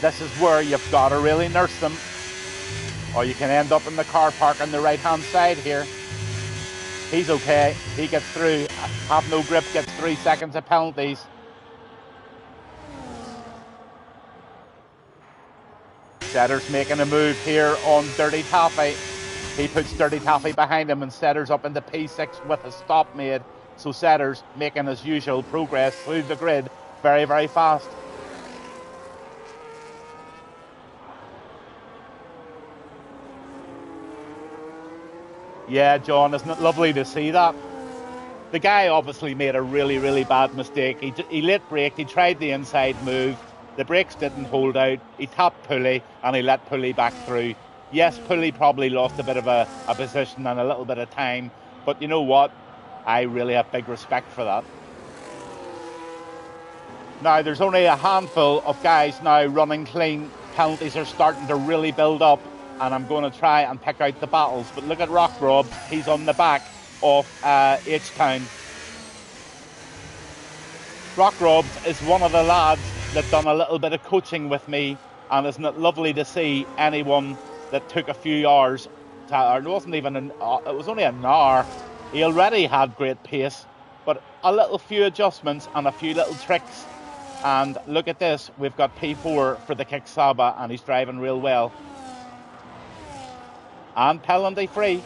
This is where you've got to really nurse them. or you can end up in the car park on the right-hand side here. He's okay. He gets through. Have no grip gets 3 seconds of penalties. Setter's making a move here on Dirty Taffy. He puts Dirty Taffy behind him and Setter's up into P6 with a stop made. So Setter's making his usual progress through the grid very, very fast. Yeah, John, isn't it lovely to see that? The guy obviously made a really, really bad mistake. He late braked, he tried the inside move. The brakes didn't hold out. He tapped Pulley and he let Pulley back through. Yes, Pulley probably lost a bit of a position and a little bit of time. But you know what? I really have big respect for that. Now, there's only a handful of guys now running clean. Penalties are starting to really build up. And I'm going to try and pick out the battles. But look at Rock Rob. He's on the back of H-Town. Rock Rob is one of the lads that done a little bit of coaching with me. And isn't it lovely to see anyone that took a few hours, or it wasn't even it was only an hour. He already had great pace, but a little few adjustments and a few little tricks. And look at this. We've got P4 for the Kick Saba, and he's driving real well. And penalty free.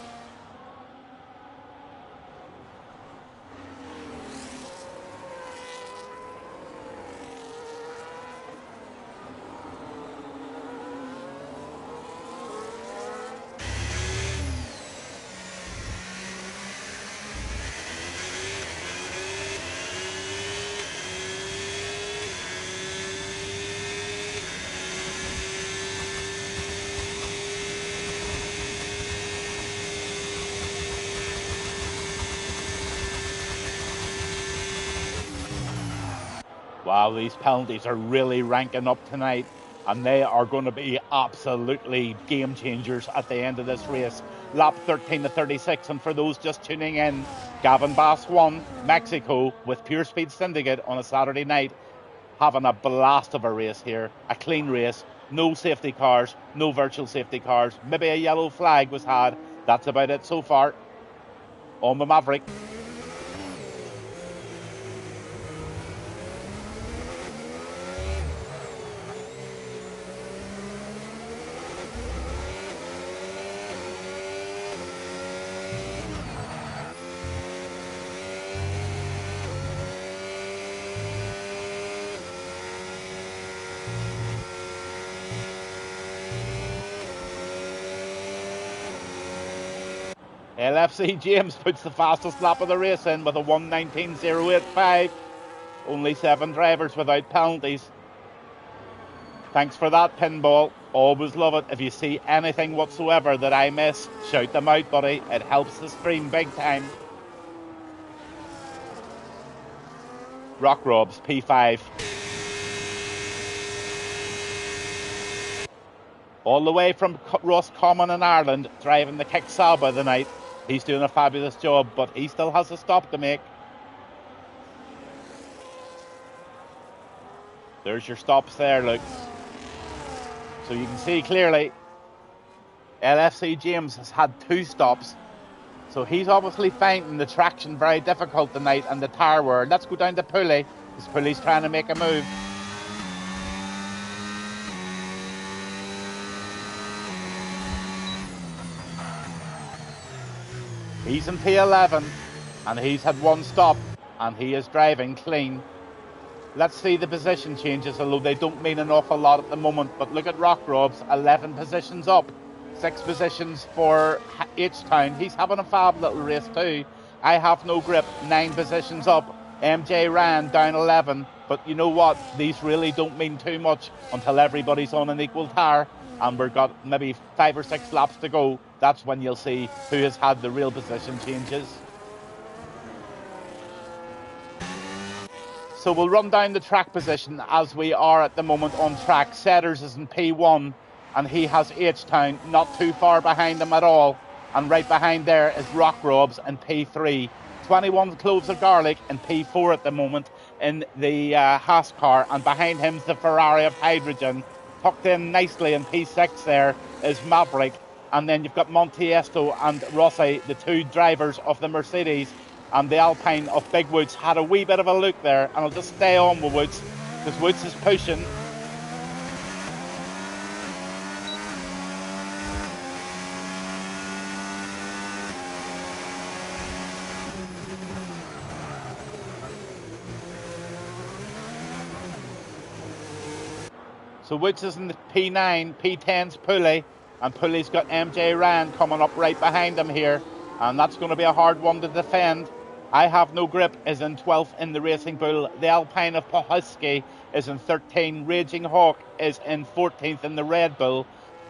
Wow, these penalties are really ranking up tonight, and they are going to be absolutely game changers at the end of this race. Lap 13 to 36, and for those just tuning in, Gavin Bass won Mexico with Pure Speed Syndicate on a Saturday night, having a blast of a race here, a clean race, no safety cars, no virtual safety cars, maybe a yellow flag was had. That's about it so far on the Maverick. LFC James puts the fastest lap of the race in with a 1:19.085. Only 7 drivers without penalties. Thanks for that, Pinball. Always love it. If you see anything whatsoever that I miss, shout them out, buddy. It helps the stream big time. Rock Robs, P5. All the way from Roscommon in Ireland, driving the Kick Saba tonight. He's doing a fabulous job, but he still has a stop to make. There's your stops there, look. So you can see clearly, LFC James has had 2 stops. So he's obviously finding the traction very difficult tonight and the tire wear. Let's go down to Pulley, because Pulley's trying to make a move. He's in P11 and he's had 1 stop and he is driving clean. Let's see the position changes, although they don't mean an awful lot at the moment. But look at Rock Robs, 11 positions up, 6 positions for H-Town. He's having a fab little race too. I have no grip, 9 positions up. MJ Ryan down 11. But you know what? These really don't mean too much until everybody's on an equal tire. And we've got maybe 5 or 6 laps to go. That's when you'll see who has had the real position changes. So we'll run down the track position as we are at the moment on track. Setters is in P1 and he has H-Town not too far behind him at all. And right behind there is Rock Robs in P3. 21 cloves of garlic in P4 at the moment in the Haas car. And behind him's the Ferrari of Hydrogen. Tucked in nicely in P6 there is Maverick. and then you've got Montiesto and Rossi, the two drivers of the Mercedes, and the Alpine of Big Woods had a wee bit of a look there, and I'll just stay on with Woods, because Woods is pushing. So Woods is in the P9, P10's Pulley, and Pulley's got MJ Rand coming up right behind him here, and that's going to be a hard one to defend. I Have No Grip is in 12th in the Racing Bull. The Alpine of Pohiski is in 13. Raging Hawk is in 14th in the Red Bull,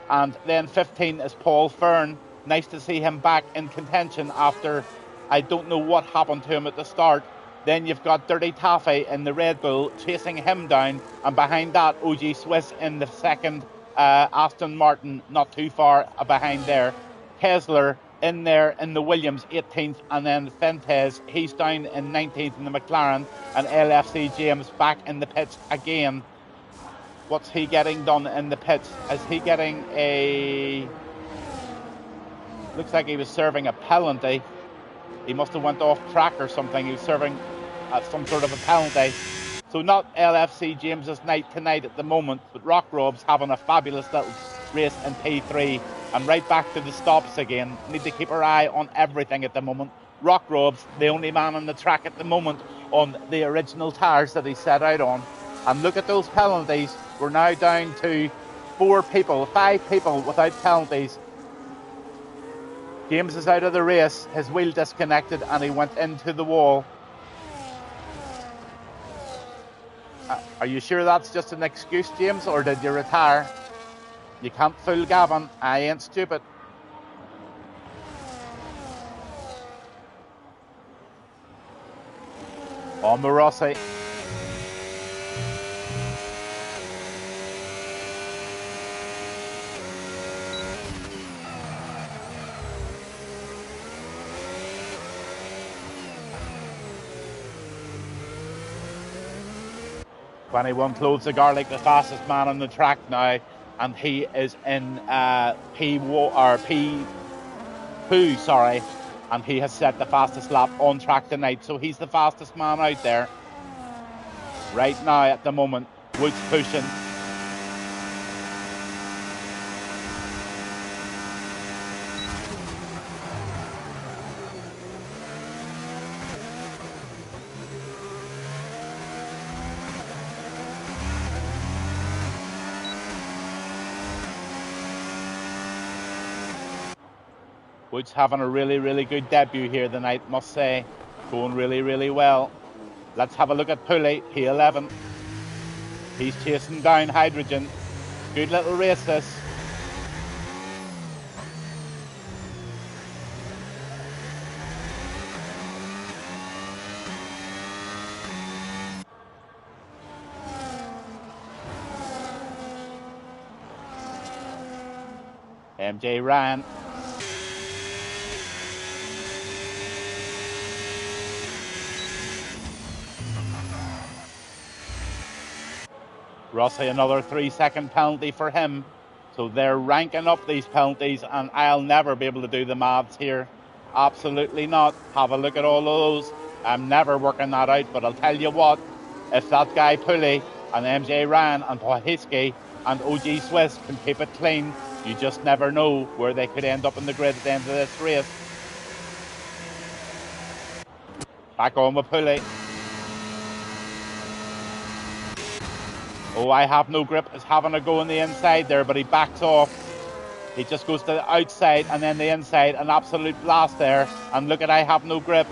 and then 15 is Paul Fern. Nice to see him back in contention after I don't know what happened to him at the start. Then you've got Dirty Taffy in the Red Bull chasing him down, and behind that OG Swiss in the second, Aston Martin not too far behind there. Kessler in there in the Williams 18th, and then Fentes, he's down in 19th in the McLaren, and LFC James back in the pits again. What's he getting done in the pits? Is he getting a... Looks like he was serving a penalty. He must have went off track or something. He was serving some sort of a penalty. So not LFC James's night tonight at the moment, but Rock Rob's having a fabulous little race in P3. And right back to the stops again. Need to keep our eye on everything at the moment. Rock Rob's the only man on the track at the moment on the original tyres that he set out on. And look at those penalties. We're now down to 5 people without penalties. James is out of the race, his wheel disconnected, and he went into the wall. Are you sure that's just an excuse, James, or did you retire? You can't fool Gavin. I ain't stupid. On the Rossi. "21 clothes the garlic, the fastest man on the track now, and he is in P2, and he has set the fastest lap on track tonight, so he's the fastest man out there right now at the moment. Woods pushing. Woods having a really, really good debut here tonight, must say. Going really, really well. Let's have a look at Pulley, P11. He's chasing down Hydrogen. Good little race this. MJ ran. Rossi, another 3-second penalty for him. So they're ranking up these penalties, and I'll never be able to do the maths here. Absolutely not. Have a look at all of those. I'm never working that out, but I'll tell you what, if that guy Pulley and MJ Ran and Pohiski and OG Swiss can keep it clean, you just never know where they could end up in the grid at the end of this race. Back on with Pulley. Oh, I Have No Grip is having a go on the inside there, but he backs off. He just goes to the outside and then the inside. An absolute blast there. And look at I Have No Grip.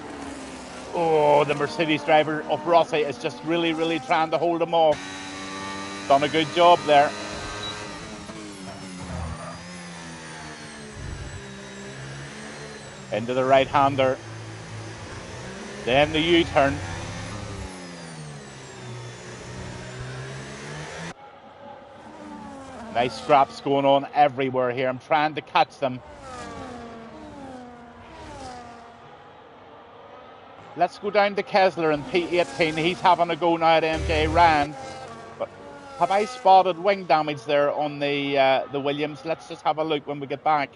Oh, the Mercedes driver of Rossi is just really, really trying to hold him off. Done a good job there. Into the right-hander. Then the U-turn. Nice scraps going on everywhere here. I'm trying to catch them. Let's go down to Kessler in P18. He's having a go now at MJ Rand. But have I spotted wing damage there on the Williams? Let's just have a look when we get back.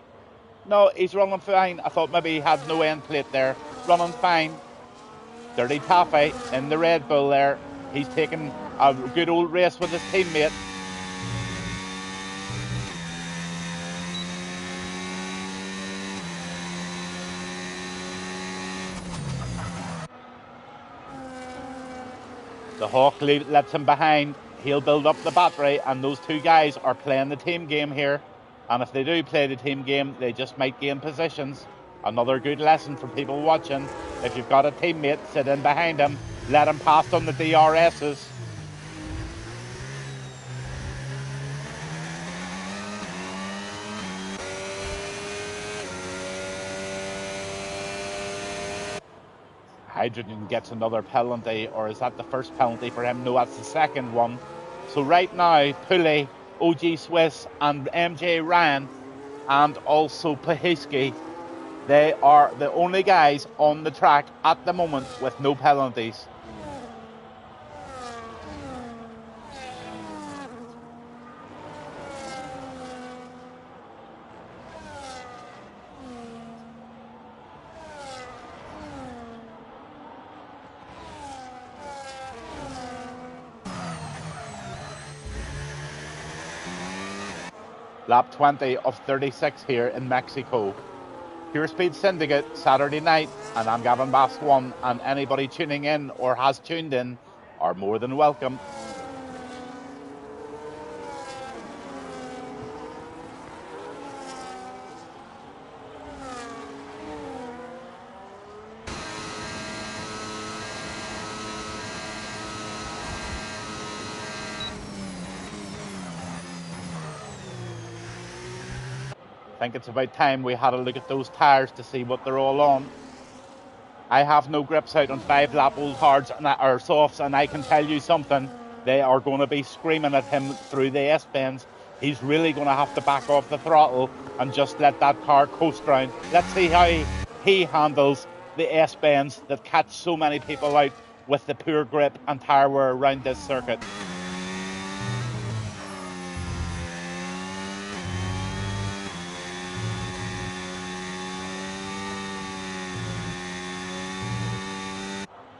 No, he's running fine. I thought maybe he had no end plate there. Running fine. Dirty Taffy in the Red Bull there. He's taken a good old race with his teammate. The Hawk lets him behind. He'll build up the battery, and those two guys are playing the team game here. And if they do play the team game, they just might gain positions. Another good lesson for people watching. If you've got a teammate, sit in behind him, let him pass on the DRSs. Hydrogen gets another penalty, or is that the first penalty for him? No, that's the second one. So right now, Pulley, OG Swiss and MJ Ryan and also Pahiski, they are the only guys on the track at the moment with no penalties. Lap 20 of 36 here in Mexico. Pure Speed Syndicate, Saturday night, and I'm Gavin Bass 1, and anybody tuning in or has tuned in are more than welcome. I think it's about time we had a look at those tyres to see what they're all on. I have no grips out on 5 lap old hards or softs, and I can tell you something, they are going to be screaming at him through the S-bends. He's really going to have to back off the throttle and just let that car coast round. Let's see how he handles the S-bends that catch so many people out with the poor grip and tyre wear around this circuit.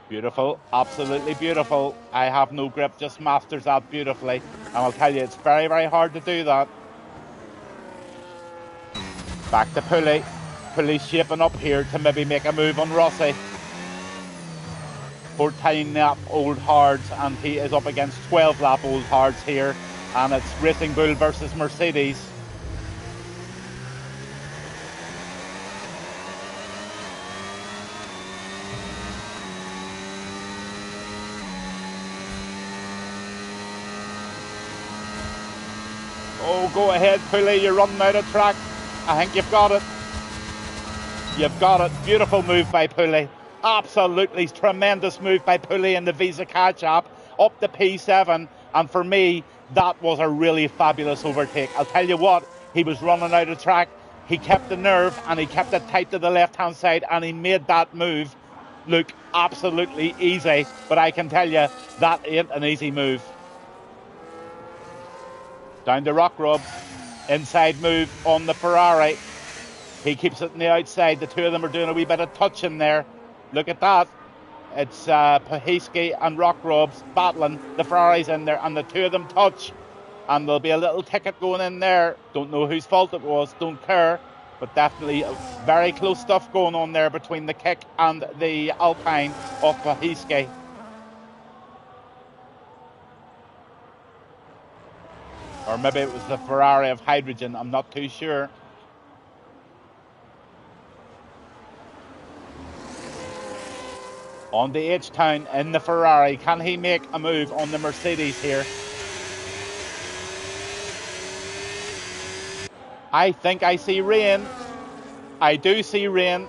Beautiful, absolutely beautiful. I have no grip, just masters that beautifully. And I'll tell you, it's very, very hard to do that. Back to Pulley. Pulley's shaping up here to maybe make a move on Rossi. 14 lap old hards, and he is up against 12 lap old hards here. And it's Racing Bull versus Mercedes. Oh, go ahead, Pulley, you're running out of track. I think you've got it. You've got it. Beautiful move by Pulley. Absolutely tremendous move by Pulley in the Visa Catch app up the P7. And for me, that was a really fabulous overtake. I'll tell you what, he was running out of track. He kept the nerve and he kept it tight to the left-hand side, and he made that move look absolutely easy. But I can tell you, that ain't an easy move. Down to Rock Rub, inside move on the Ferrari. He keeps it on the outside. The two of them are doing a wee bit of touching there. Look at that. It's Pahiski and Rock Rubs battling. The Ferrari's in there, and the two of them touch. And there'll be a little ticket going in there. Don't know whose fault it was, don't care. But definitely very close stuff going on there between the kick and the Alpine of Pahiski. Or maybe it was the Ferrari of hydrogen, I'm not too sure. On the H-Town in the Ferrari, can he make a move on the Mercedes here? I think I see rain. I do see rain.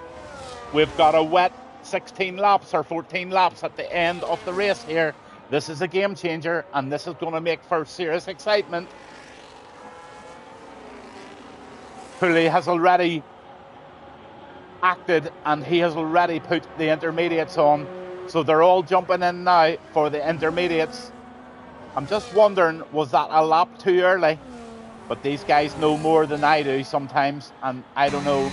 We've got a wet 16 laps or 14 laps at the end of the race here. This is a game changer, and this is going to make for serious excitement. Pulley has already acted, and he has already put the intermediates on. So they're all jumping in now for the intermediates. I'm just wondering, was that a lap too early? But these guys know more than I do sometimes, and I don't know.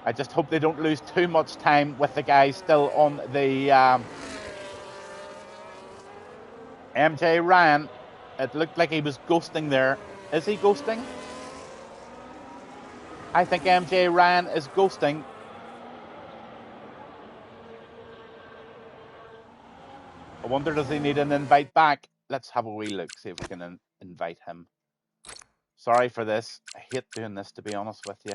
I just hope they don't lose too much time with the guys still on the MJ Ryan. It looked like he was ghosting there. Is he ghosting? I think MJ Ryan is ghosting. I wonder, does he need an invite back? Let's have a wee look, see if we can invite him. Sorry for this. I hate doing this, to be honest with you.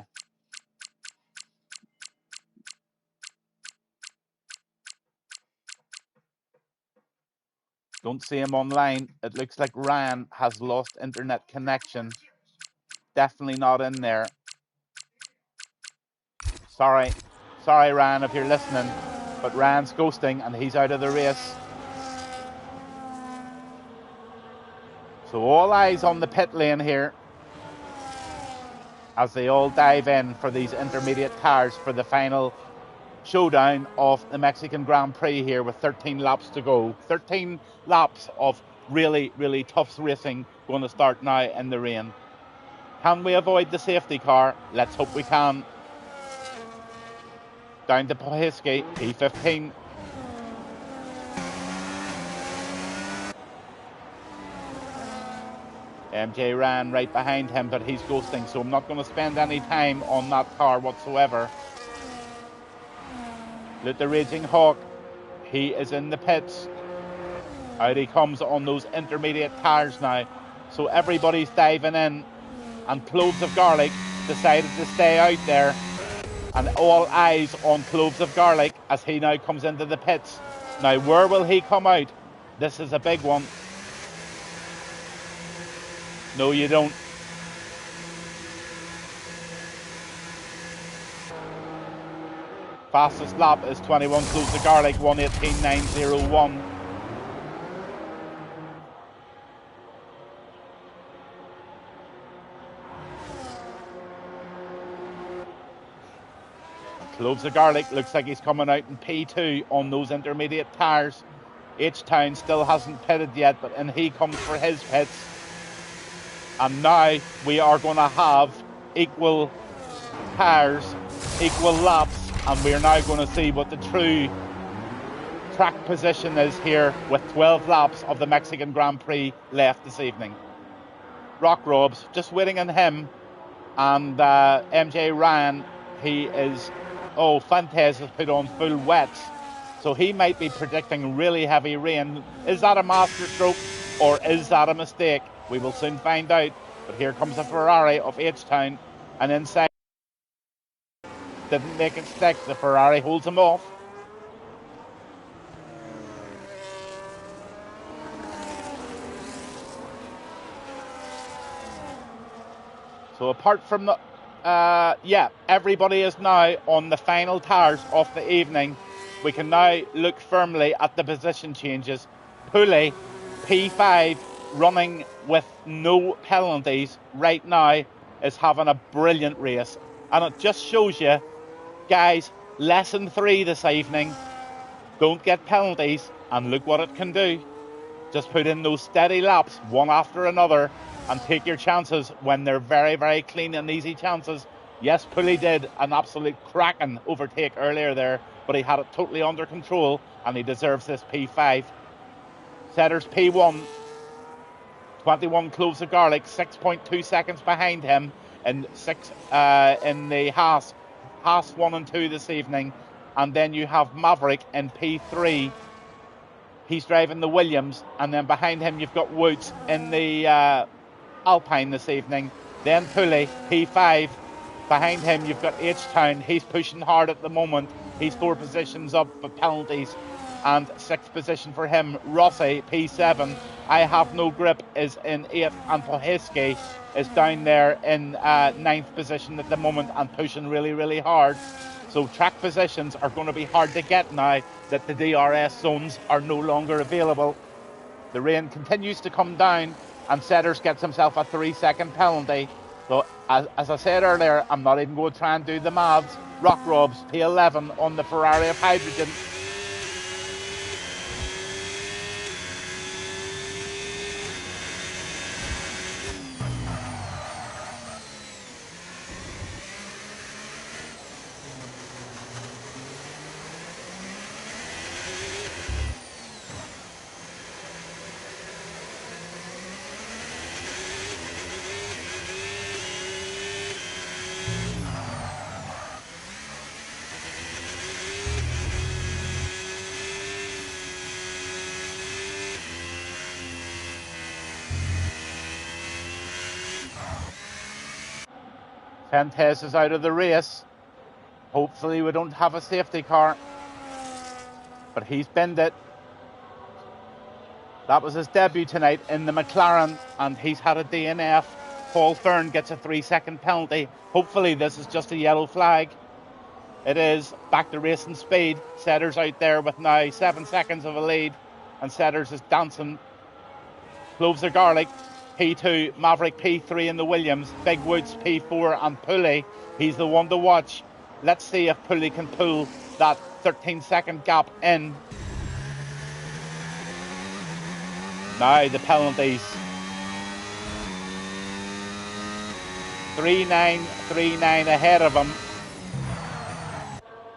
Don't see him online. It looks like Ryan has lost internet connection. Definitely not in there. Sorry, Ryan, if you're listening, but Ryan's ghosting and he's out of the race. So all eyes on the pit lane here as they all dive in for these intermediate tires for the final showdown of the Mexican Grand Prix here with 13 laps to go. 13 laps of really, really tough racing going to start now in the rain. Can we avoid the safety car? Let's hope we can. Down to Pohiski, P15. MJ ran right behind him, but he's ghosting, so I'm not going to spend any time on that car whatsoever. Look, the Raging Hawk, he is in the pits. Out he comes on those intermediate tires now. So everybody's diving in, and Cloves of Garlic decided to stay out there. And all eyes on Cloves of Garlic as he now comes into the pits. Now, where will he come out? This is a big one. No, you don't. Fastest lap is 21 Cloves of Garlic, 1:18.901. Cloves of Garlic looks like he's coming out in P2 on those intermediate tyres. H-Town still hasn't pitted yet, but in he comes for his pits. And now we are going to have equal tyres, equal laps, and we're now going to see what the true track position is here with 12 laps of the Mexican Grand Prix left this evening. Rock Robs, just waiting on him, and MJ Ryan, he is... Oh, Fuentes has put on full wets, so he might be predicting really heavy rain. Is that a masterstroke or is that a mistake? We will soon find out. But here comes a Ferrari of H-Town, and inside didn't make it stick. The Ferrari holds him off. So apart from the everybody is now on the final tires of the evening. We can now look firmly at the position changes. Pooley, P5, running with no penalties right now, is having a brilliant race. And it just shows you, guys, lesson 3 this evening. Don't get penalties, and look what it can do. Just put in those steady laps, one after another, and take your chances when they're very, very clean and easy chances. Yes, Pooley did an absolute cracking overtake earlier there, but he had it totally under control, and he deserves this P5. Setter's P1, 21 Cloves of Garlic, 6.2 seconds behind him in the Haas 1 and 2 this evening. And then you have Maverick in P3. He's driving the Williams, and then behind him you've got Woods in the Alpine this evening. Then Pooley, P5. Behind him you've got H-Town. He's pushing hard at the moment. He's 4 positions up for penalties, and 6th position for him. Rossi, P7. I Have No Grip is in 8th, and Pohiski is down there in 9th position at the moment and pushing really, really hard. So track positions are going to be hard to get now that the DRS zones are no longer available. The rain continues to come down, and Setters gets himself a 3-second penalty. So as I said earlier, I'm not even going to try and do the maths. Rock Robs, P11 on the Ferrari of Hydrogen. Fentes is out of the race. Hopefully we don't have a safety car. But he's binned it. That was his debut tonight in the McLaren, and he's had a DNF. Paul Fern gets a 3-second penalty. Hopefully this is just a yellow flag. It is. Back to racing speed. Setters out there with now 7 seconds of a lead, and Setters is dancing. Cloves of Garlic, P2, Maverick P3 in the Williams, Big Woods P4 and Pulley. He's the one to watch. Let's see if Pulley can pull that 13-second gap in. Now the penalties. 3-9 ahead of him.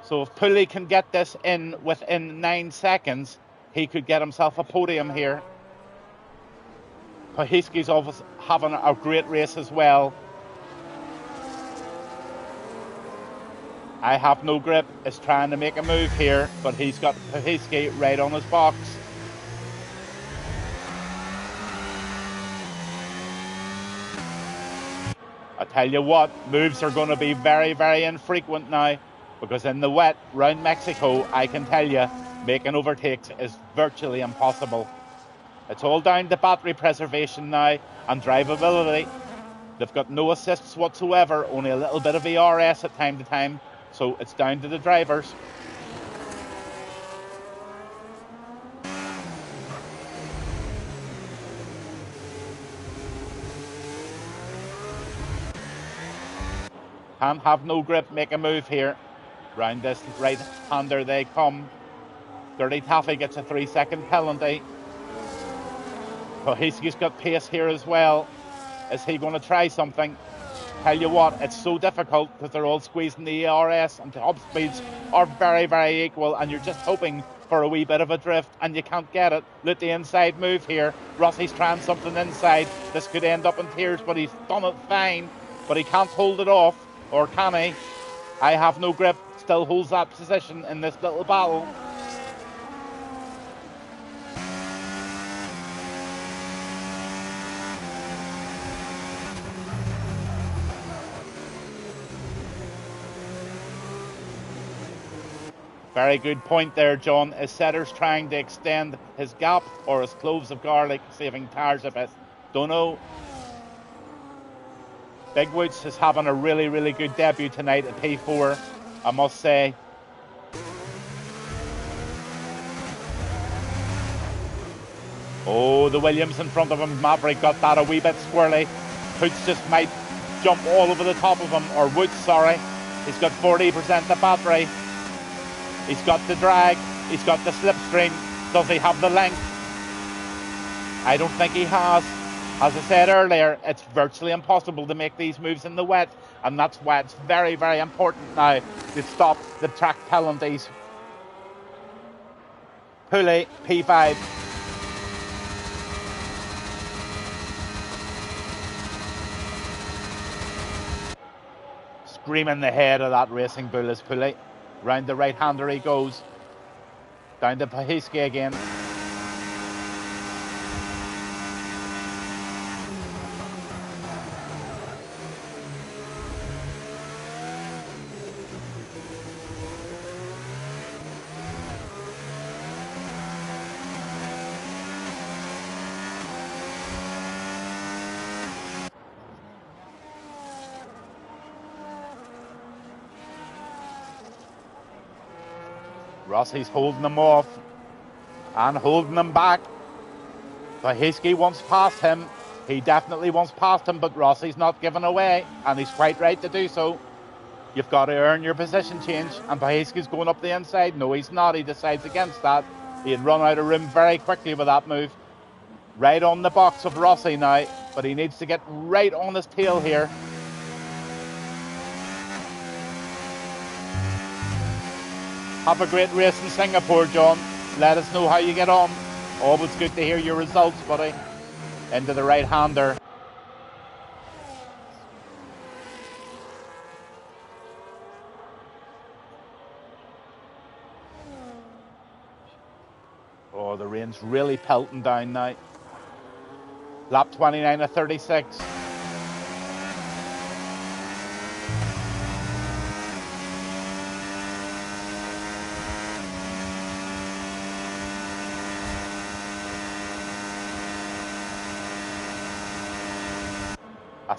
So if Pulley can get this in within 9 seconds, he could get himself a podium here. Pahiski's obviously having a great race as well. I Have No Grip is trying to make a move here, but he's got Pahiski right on his box. I tell you what, moves are going to be very, very infrequent now, because in the wet round Mexico, I can tell you, making overtakes is virtually impossible. It's all down to battery preservation now and drivability. They've got no assists whatsoever, only a little bit of ERS at time to time, so it's down to the drivers. Can't Have No Grip make a move here. Round this right-hander they come. Dirty Taffy gets a 3-second penalty. Pahiski's got pace here as well. Is he going to try something? Tell you what, it's so difficult because they're all squeezing the ERS and the top speeds are very, very equal, and you're just hoping for a wee bit of a drift and you can't get it. Look, the inside move here. Rossi's trying something inside. This could end up in tears, but he's done it fine. But he can't hold it off, or can he? I Have No Grip still holds that position in this little battle. Very good point there, John. Is Setters trying to extend his gap, or is Cloves of Garlic saving tyres a bit? Don't know. Big Woods is having a really, really good debut tonight at P4, I must say. Oh, the Williams in front of him. Maverick got that a wee bit squirrely. Hoots just might jump all over the top of him, or Woods, sorry. He's got 40% the battery. He's got the drag. He's got the slipstream. Does he have the length? I don't think he has. As I said earlier, it's virtually impossible to make these moves in the wet, and that's why it's very, very important now to stop the track penalties. Pulley, P5. Screaming the head of that racing bull is Pulley. Round the right-hander he goes. Down to Pahiski again. Rossi's holding them off and holding them back. Pahiski wants past him. He definitely wants past him, but Rossi's not giving away, and he's quite right to do so. You've got to earn your position change, and Pahiski's going up the inside. No, he's not. He decides against that. He had run out of room very quickly with that move. Right on the box of Rossi now, but he needs to get right on his tail here. Have a great race in Singapore, John. Let us know how you get on. Always good to hear your results, buddy. Into the right-hander. Oh, the rain's really pelting down now. Lap 29 of 36.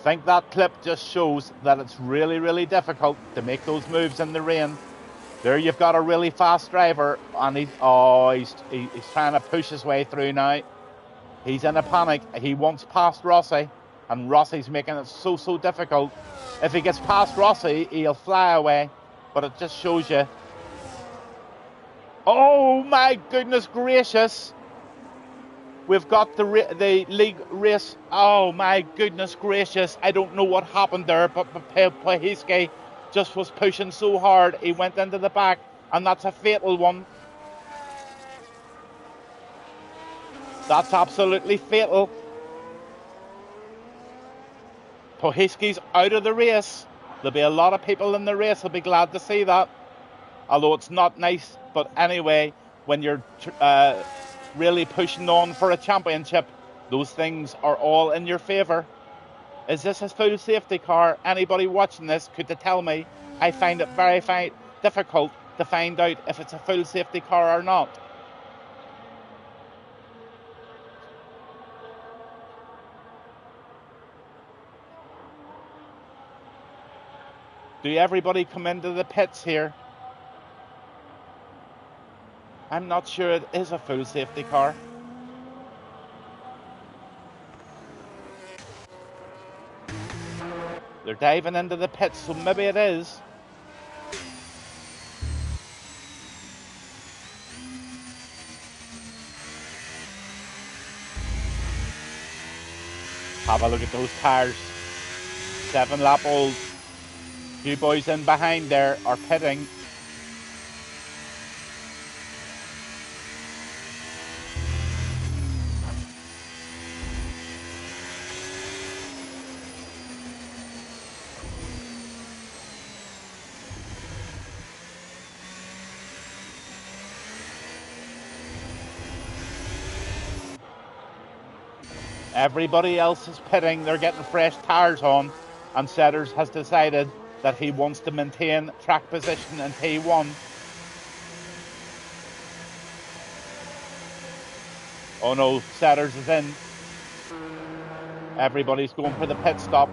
think that clip just shows that it's really, really difficult to make those moves in the rain. There you've got a really fast driver, and he's trying to push his way through now. He's in a panic. He wants past Rossi, and Rossi's making it so difficult. If he gets past Rossi, he'll fly away, but it just shows you. Oh my goodness gracious! We've got the league race. Oh my goodness gracious! I don't know what happened there, but Pahiski just was pushing so hard. He went into the back, and that's a fatal one. That's absolutely fatal. Pohiski's out of the race. There'll be a lot of people in the race. I'll be glad to see that. Although it's not nice. But anyway, when you're really pushing on for a championship, those things are all in your favour. Is this a full safety car? Anybody watching this could tell me? I find it very difficult to find out if it's a full safety car or not. Do everybody come into the pits here? I'm not sure it is a full safety car. They're diving into the pits, so maybe it is. Have a look at those tires. 7-lap old. Few boys in behind there are pitting. Everybody else is pitting. They're getting fresh tires on, and Setters has decided that he wants to maintain track position in P1. Oh no, Setters is in. Everybody's going for the pit stop.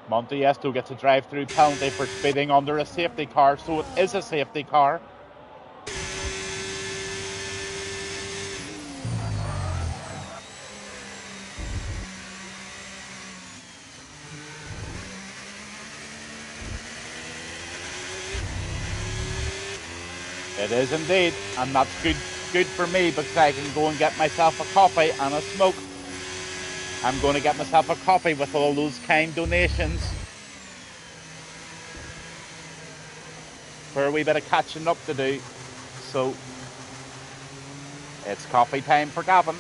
Monteesto gets a drive-through penalty for speeding under a safety car, so it is a safety car. It is indeed, and that's good for me because I can go and get myself a coffee and a smoke. I'm going to get myself a coffee with all those kind donations for a wee bit of catching up to do. So it's coffee time for Gavin.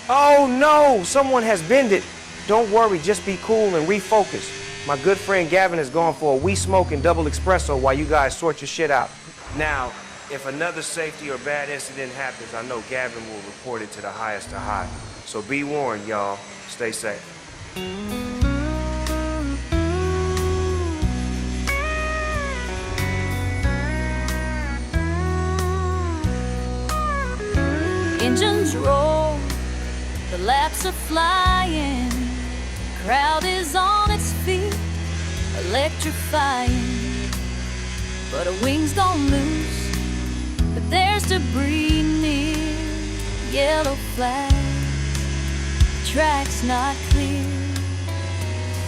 Oh no, someone has bended. Don't worry, just be cool and refocus. My good friend Gavin has gone for a wee smoke and double espresso while you guys sort your shit out. Now, if another safety or bad incident happens, I know Gavin will report it to the highest of high. So be warned, y'all. Stay safe. Engines roll, the laps are flying, crowd is on its feet, electrifying. But our wings don't loose, but there's debris near, yellow flag, the track's not clear,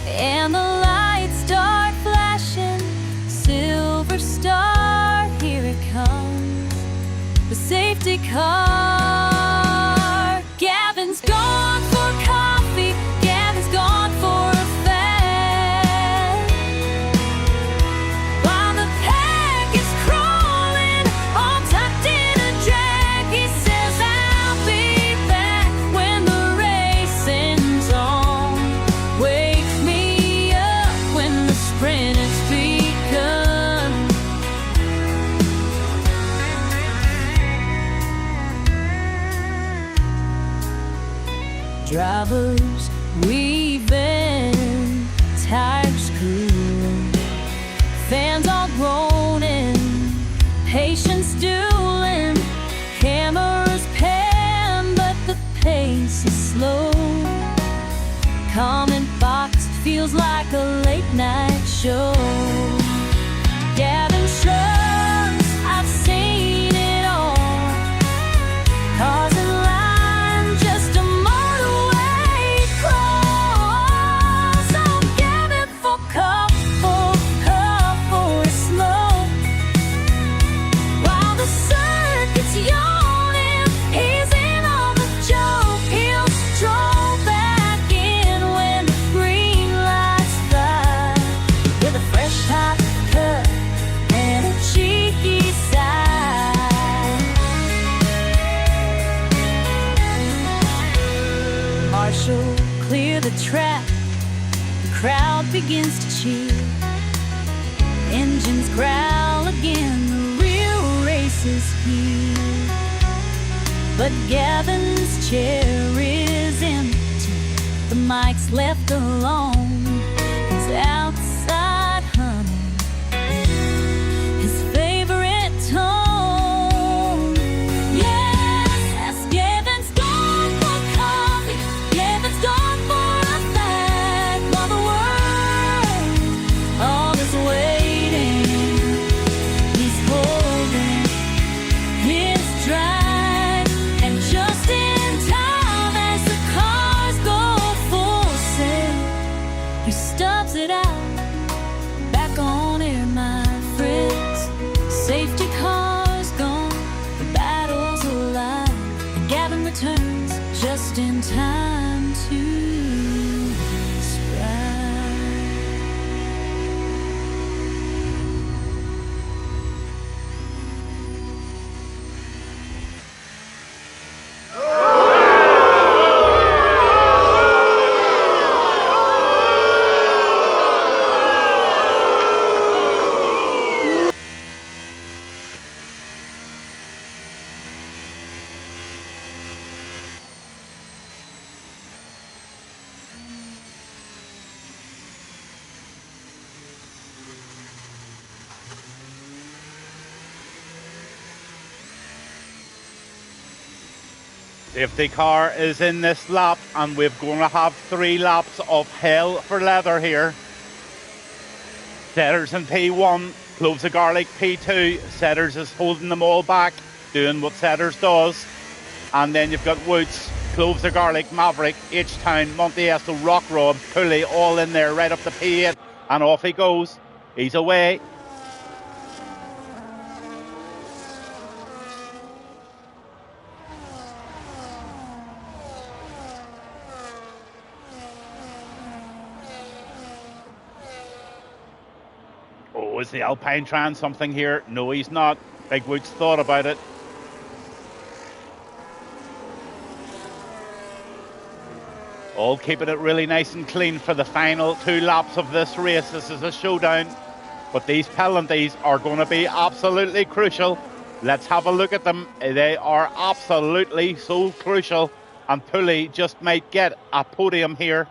and the lights start flashing, silver star, here it comes, the safety car. Gavin's gone for coffee, Drivers weaving, tires cooling, fans all groaning, patience dueling, hammers pan, but the pace is slow. Comment box feels like a late night show. Gavin shrugs, I've seen it all. Cars in line, just a motorway close. So Gavin for couple is slow. While the circuit's yawning, he's in on the joke. He'll stroll back in when the green lights fly, with a fresh hot cut and a cheeky side. Marshall, clear the track. The crowd begins to cheer. Engines growl again. The real race is here. But Gavin's chair is empty. The mic's left alone. He's outside humming his favorite tone. Yes, Gavin's gone for coffee. Gavin's gone for a fag. While the world all is waiting, he's holding his drive. And just in time as the cars go full sail, he stubs it out. Back on air, my friends. Safety car's gone, the battle's alive, and Gavin returns just in time to strike. Safety car is in this lap, and we're going to have 3 laps of hell for leather here. Setters in P1, Cloves of Garlic P2. Setters is holding them all back, doing what Setters does. And then you've got Woods, Cloves of Garlic, Maverick, H-Town, Monteesto, Rock Rob, Pulley, all in there right up to P8. And off he goes. He's away. Oh, is the Alpine trying something here? No, he's not. Big Woods thought about it. All keeping it really nice and clean for the final 2 laps of this race. This is a showdown. But these penalties are going to be absolutely crucial. Let's have a look at them. They are absolutely so crucial. And Pulley just might get a podium here.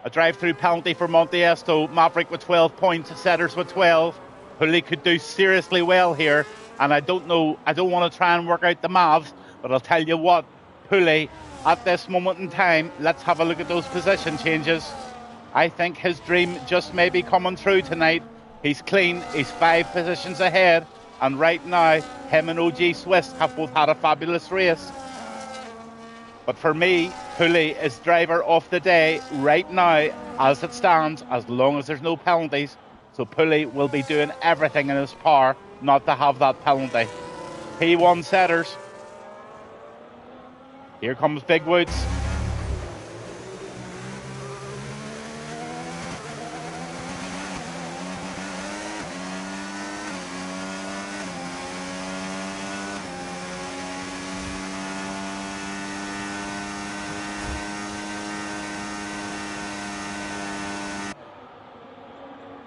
A drive-through penalty for Monteesto. Maverick with 12 points. Setters with 12. Pulley could do seriously well here. And I don't know, I don't want to try and work out the maths, but I'll tell you what, Pulley, at this moment in time, let's have a look at those position changes. I think his dream just may be coming through tonight. He's clean, he's 5 positions ahead, and right now, him and OG Swiss have both had a fabulous race. But for me, Pulley is driver of the day right now, as it stands, as long as there's no penalties. So Pulley will be doing everything in his power not to have that penalty. P1 Setters. Here comes Big Woods.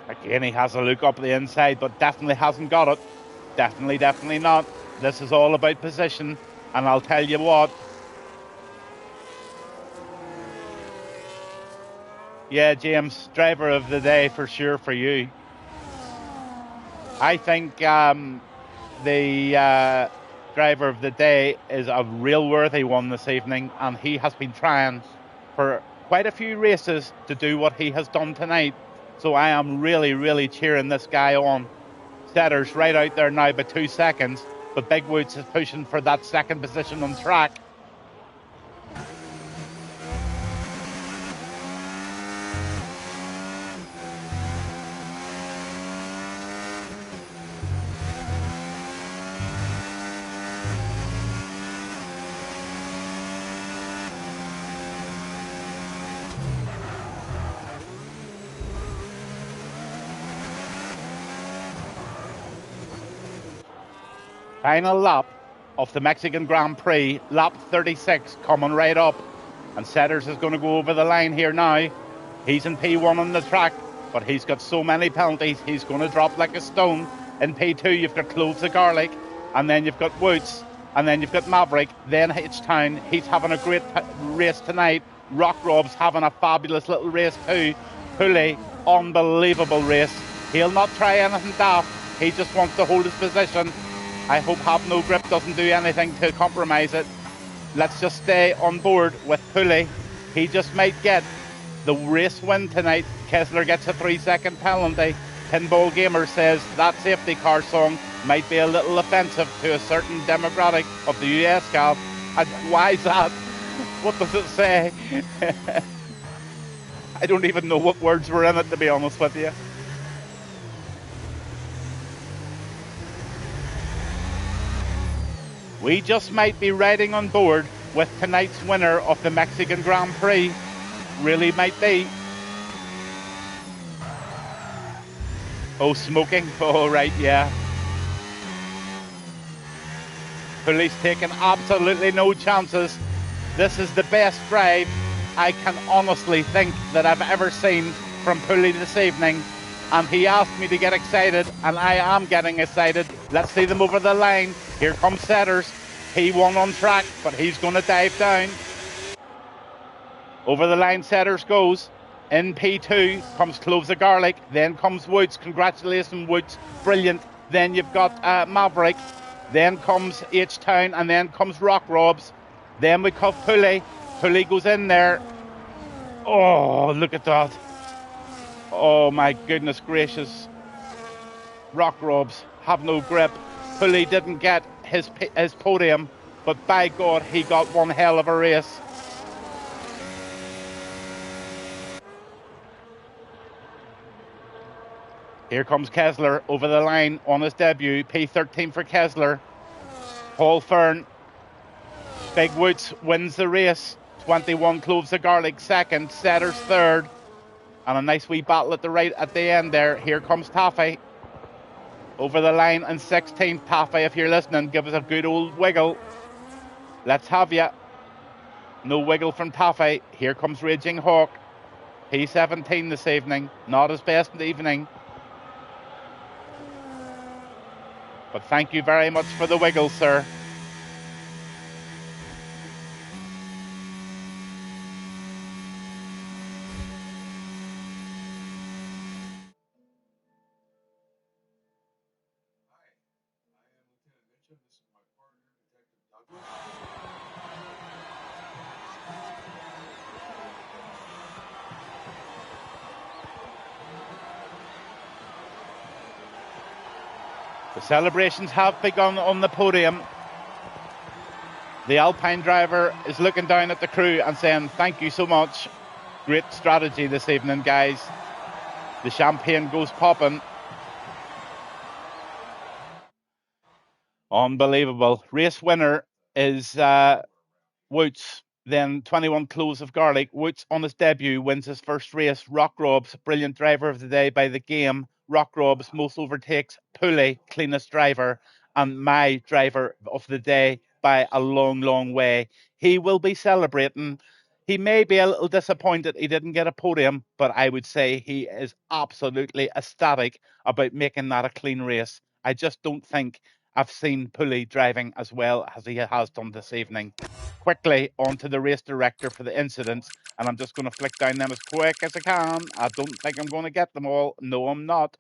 Again, he has a look up the inside, but definitely hasn't got it. Definitely not. This is all about position, and I'll tell you what, Yeah, James, driver of the day for sure for you. I think the driver of the day is a real worthy one this evening, and he has been trying for quite a few races to do what he has done tonight. So I am really, really cheering this guy on. Setter's right out there now by 2 seconds, but Big Woods is pushing for that second position on track. Final lap of the Mexican Grand Prix, lap 36, coming right up. And Setters is going to go over the line here now. He's in P1 on the track, but he's got so many penalties, he's going to drop like a stone. In P2, you've got Cloves the Garlic, and then you've got Woods, and then you've got Maverick, then H-Town. He's having a great race tonight. Rock Rob's having a fabulous little race too. Pulley, unbelievable race. He'll not try anything daft. He just wants to hold his position. I hope Have No Grip doesn't do anything to compromise it. Let's just stay on board with Pulley. He just might get the race win tonight. Kessler gets a 3-second penalty. Pinball Gamer says that safety car song might be a little offensive to a certain demographic of the US, Cal. And why is that? What does it say? I don't even know what words were in it, to be honest with you. We just might be riding on board with tonight's winner of the Mexican Grand Prix. Really might be. Oh, smoking. Oh, right, yeah. Pulley's taking absolutely no chances. This is the best drive I can honestly think that I've ever seen from Pulley this evening. And he asked me to get excited, and I am getting excited. Let's see them over the line. Here comes Setters. P1 on track, but he's going to dive down. Over the line, Setters goes. In P2 comes Cloves of Garlic, then comes Woods. Congratulations, Woods. Brilliant. Then you've got Maverick. Then comes H-Town, and then comes Rock Robs. Then we cut Pulley. Pulley goes in there. Oh, look at that. Oh, my goodness gracious. Rock Robs have no grip. Pulley didn't get his podium, but by God, he got one hell of a race. Here comes Kessler over the line on his debut. P13 for Kessler. Paul Fern. Big Woods wins the race. 21 Cloves of Garlic second. Setters third. And a nice wee battle at the right at the end there. Here comes Taffy. Over the line in 16th. Taffy, if you're listening, give us a good old wiggle. Let's have ya. No wiggle from Taffy. Here comes Raging Hawk. P17 this evening. Not his best evening. But thank you very much for the wiggle, sir. The celebrations have begun on the podium. The Alpine driver is looking down at the crew and saying, thank you so much. Great strategy this evening, guys. The champagne goes popping. Unbelievable. Race winner is Woods. Then 21 Cloves of Garlic. Woods on his debut wins his first race. Rock Robs, brilliant driver of the day by the game. Rock Robs most overtakes. Pulley, cleanest driver. And my driver of the day by a long, long way. He will be celebrating. He may be a little disappointed he didn't get a podium, but I would say he is absolutely ecstatic about making that a clean race. I just don't think I've seen Pulley driving as well as he has done this evening. Quickly onto the race director for the incidents, and I'm just going to flick down them as quick as I can. I don't think I'm going to get them all. No, I'm not.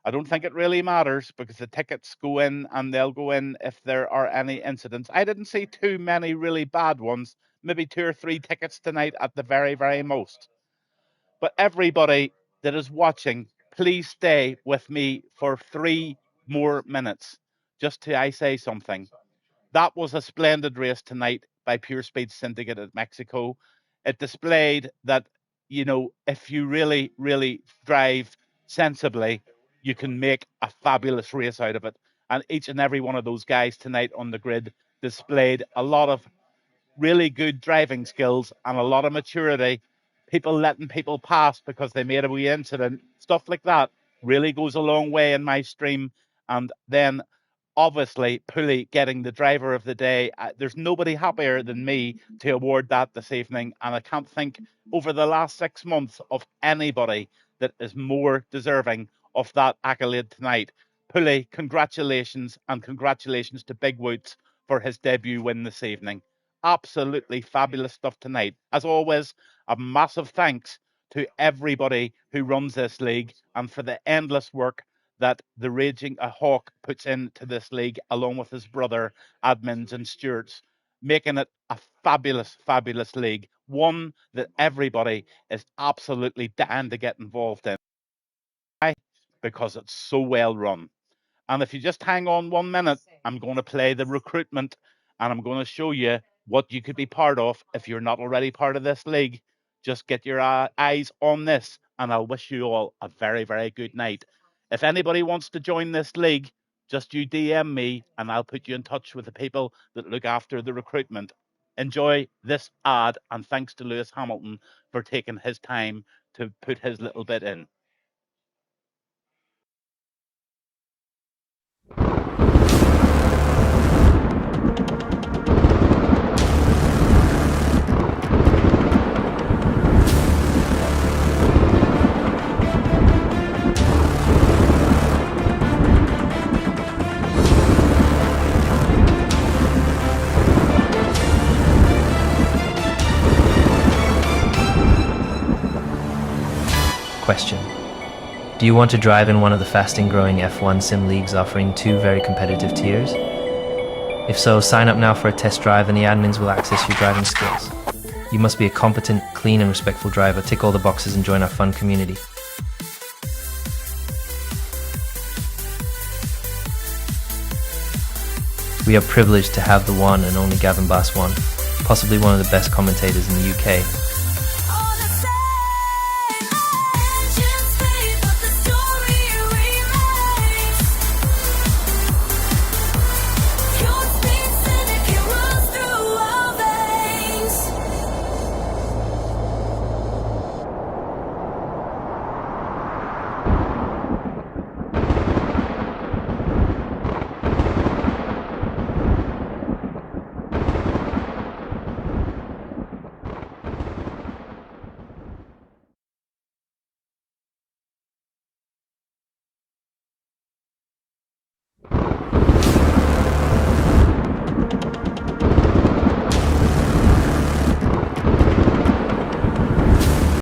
I don't think it really matters because the tickets go in and they'll go in if there are any incidents. I didn't see too many really bad ones, maybe 2 or 3 tickets tonight at the very, very most. But everybody that is watching, please stay with me for 3 more minutes just till I say something. That was a splendid race tonight by Pure Speed Syndicate at Mexico. It displayed that, if you really, really drive sensibly, you can make a fabulous race out of it. And each and every one of those guys tonight on the grid displayed a lot of really good driving skills and a lot of maturity. People letting people pass because they made a wee incident, stuff like that really goes a long way in my stream. And then obviously Pulley getting the driver of the day. There's nobody happier than me to award that this evening. And I can't think over the last 6 months of anybody that is more deserving of that accolade tonight. Pulley, congratulations, and congratulations to Big Woods for his debut win this evening. Absolutely fabulous stuff tonight. As always, a massive thanks to everybody who runs this league and for the endless work that the Raging Hawk puts into this league, along with his brother, admins and stewards, making it a fabulous, fabulous league. One that everybody is absolutely dying to get involved in. Why? Because it's so well run. And if you just hang on 1 minute, I'm going to play the recruitment and I'm going to show you what you could be part of if you're not already part of this league. Just get your eyes on this and I'll wish you all a very, very good night. If anybody wants to join this league, just you DM me and I'll put you in touch with the people that look after the recruitment. Enjoy this ad, and thanks to Lewis Hamilton for taking his time to put his little bit in. Question. Do you want to drive in one of the fast and growing F1 sim leagues offering 2 very competitive tiers? If so, sign up now for a test drive and the admins will access your driving skills. You must be a competent, clean and respectful driver, tick all the boxes and join our fun community. We are privileged to have the one and only Gavin Bass one, possibly one of the best commentators in the UK.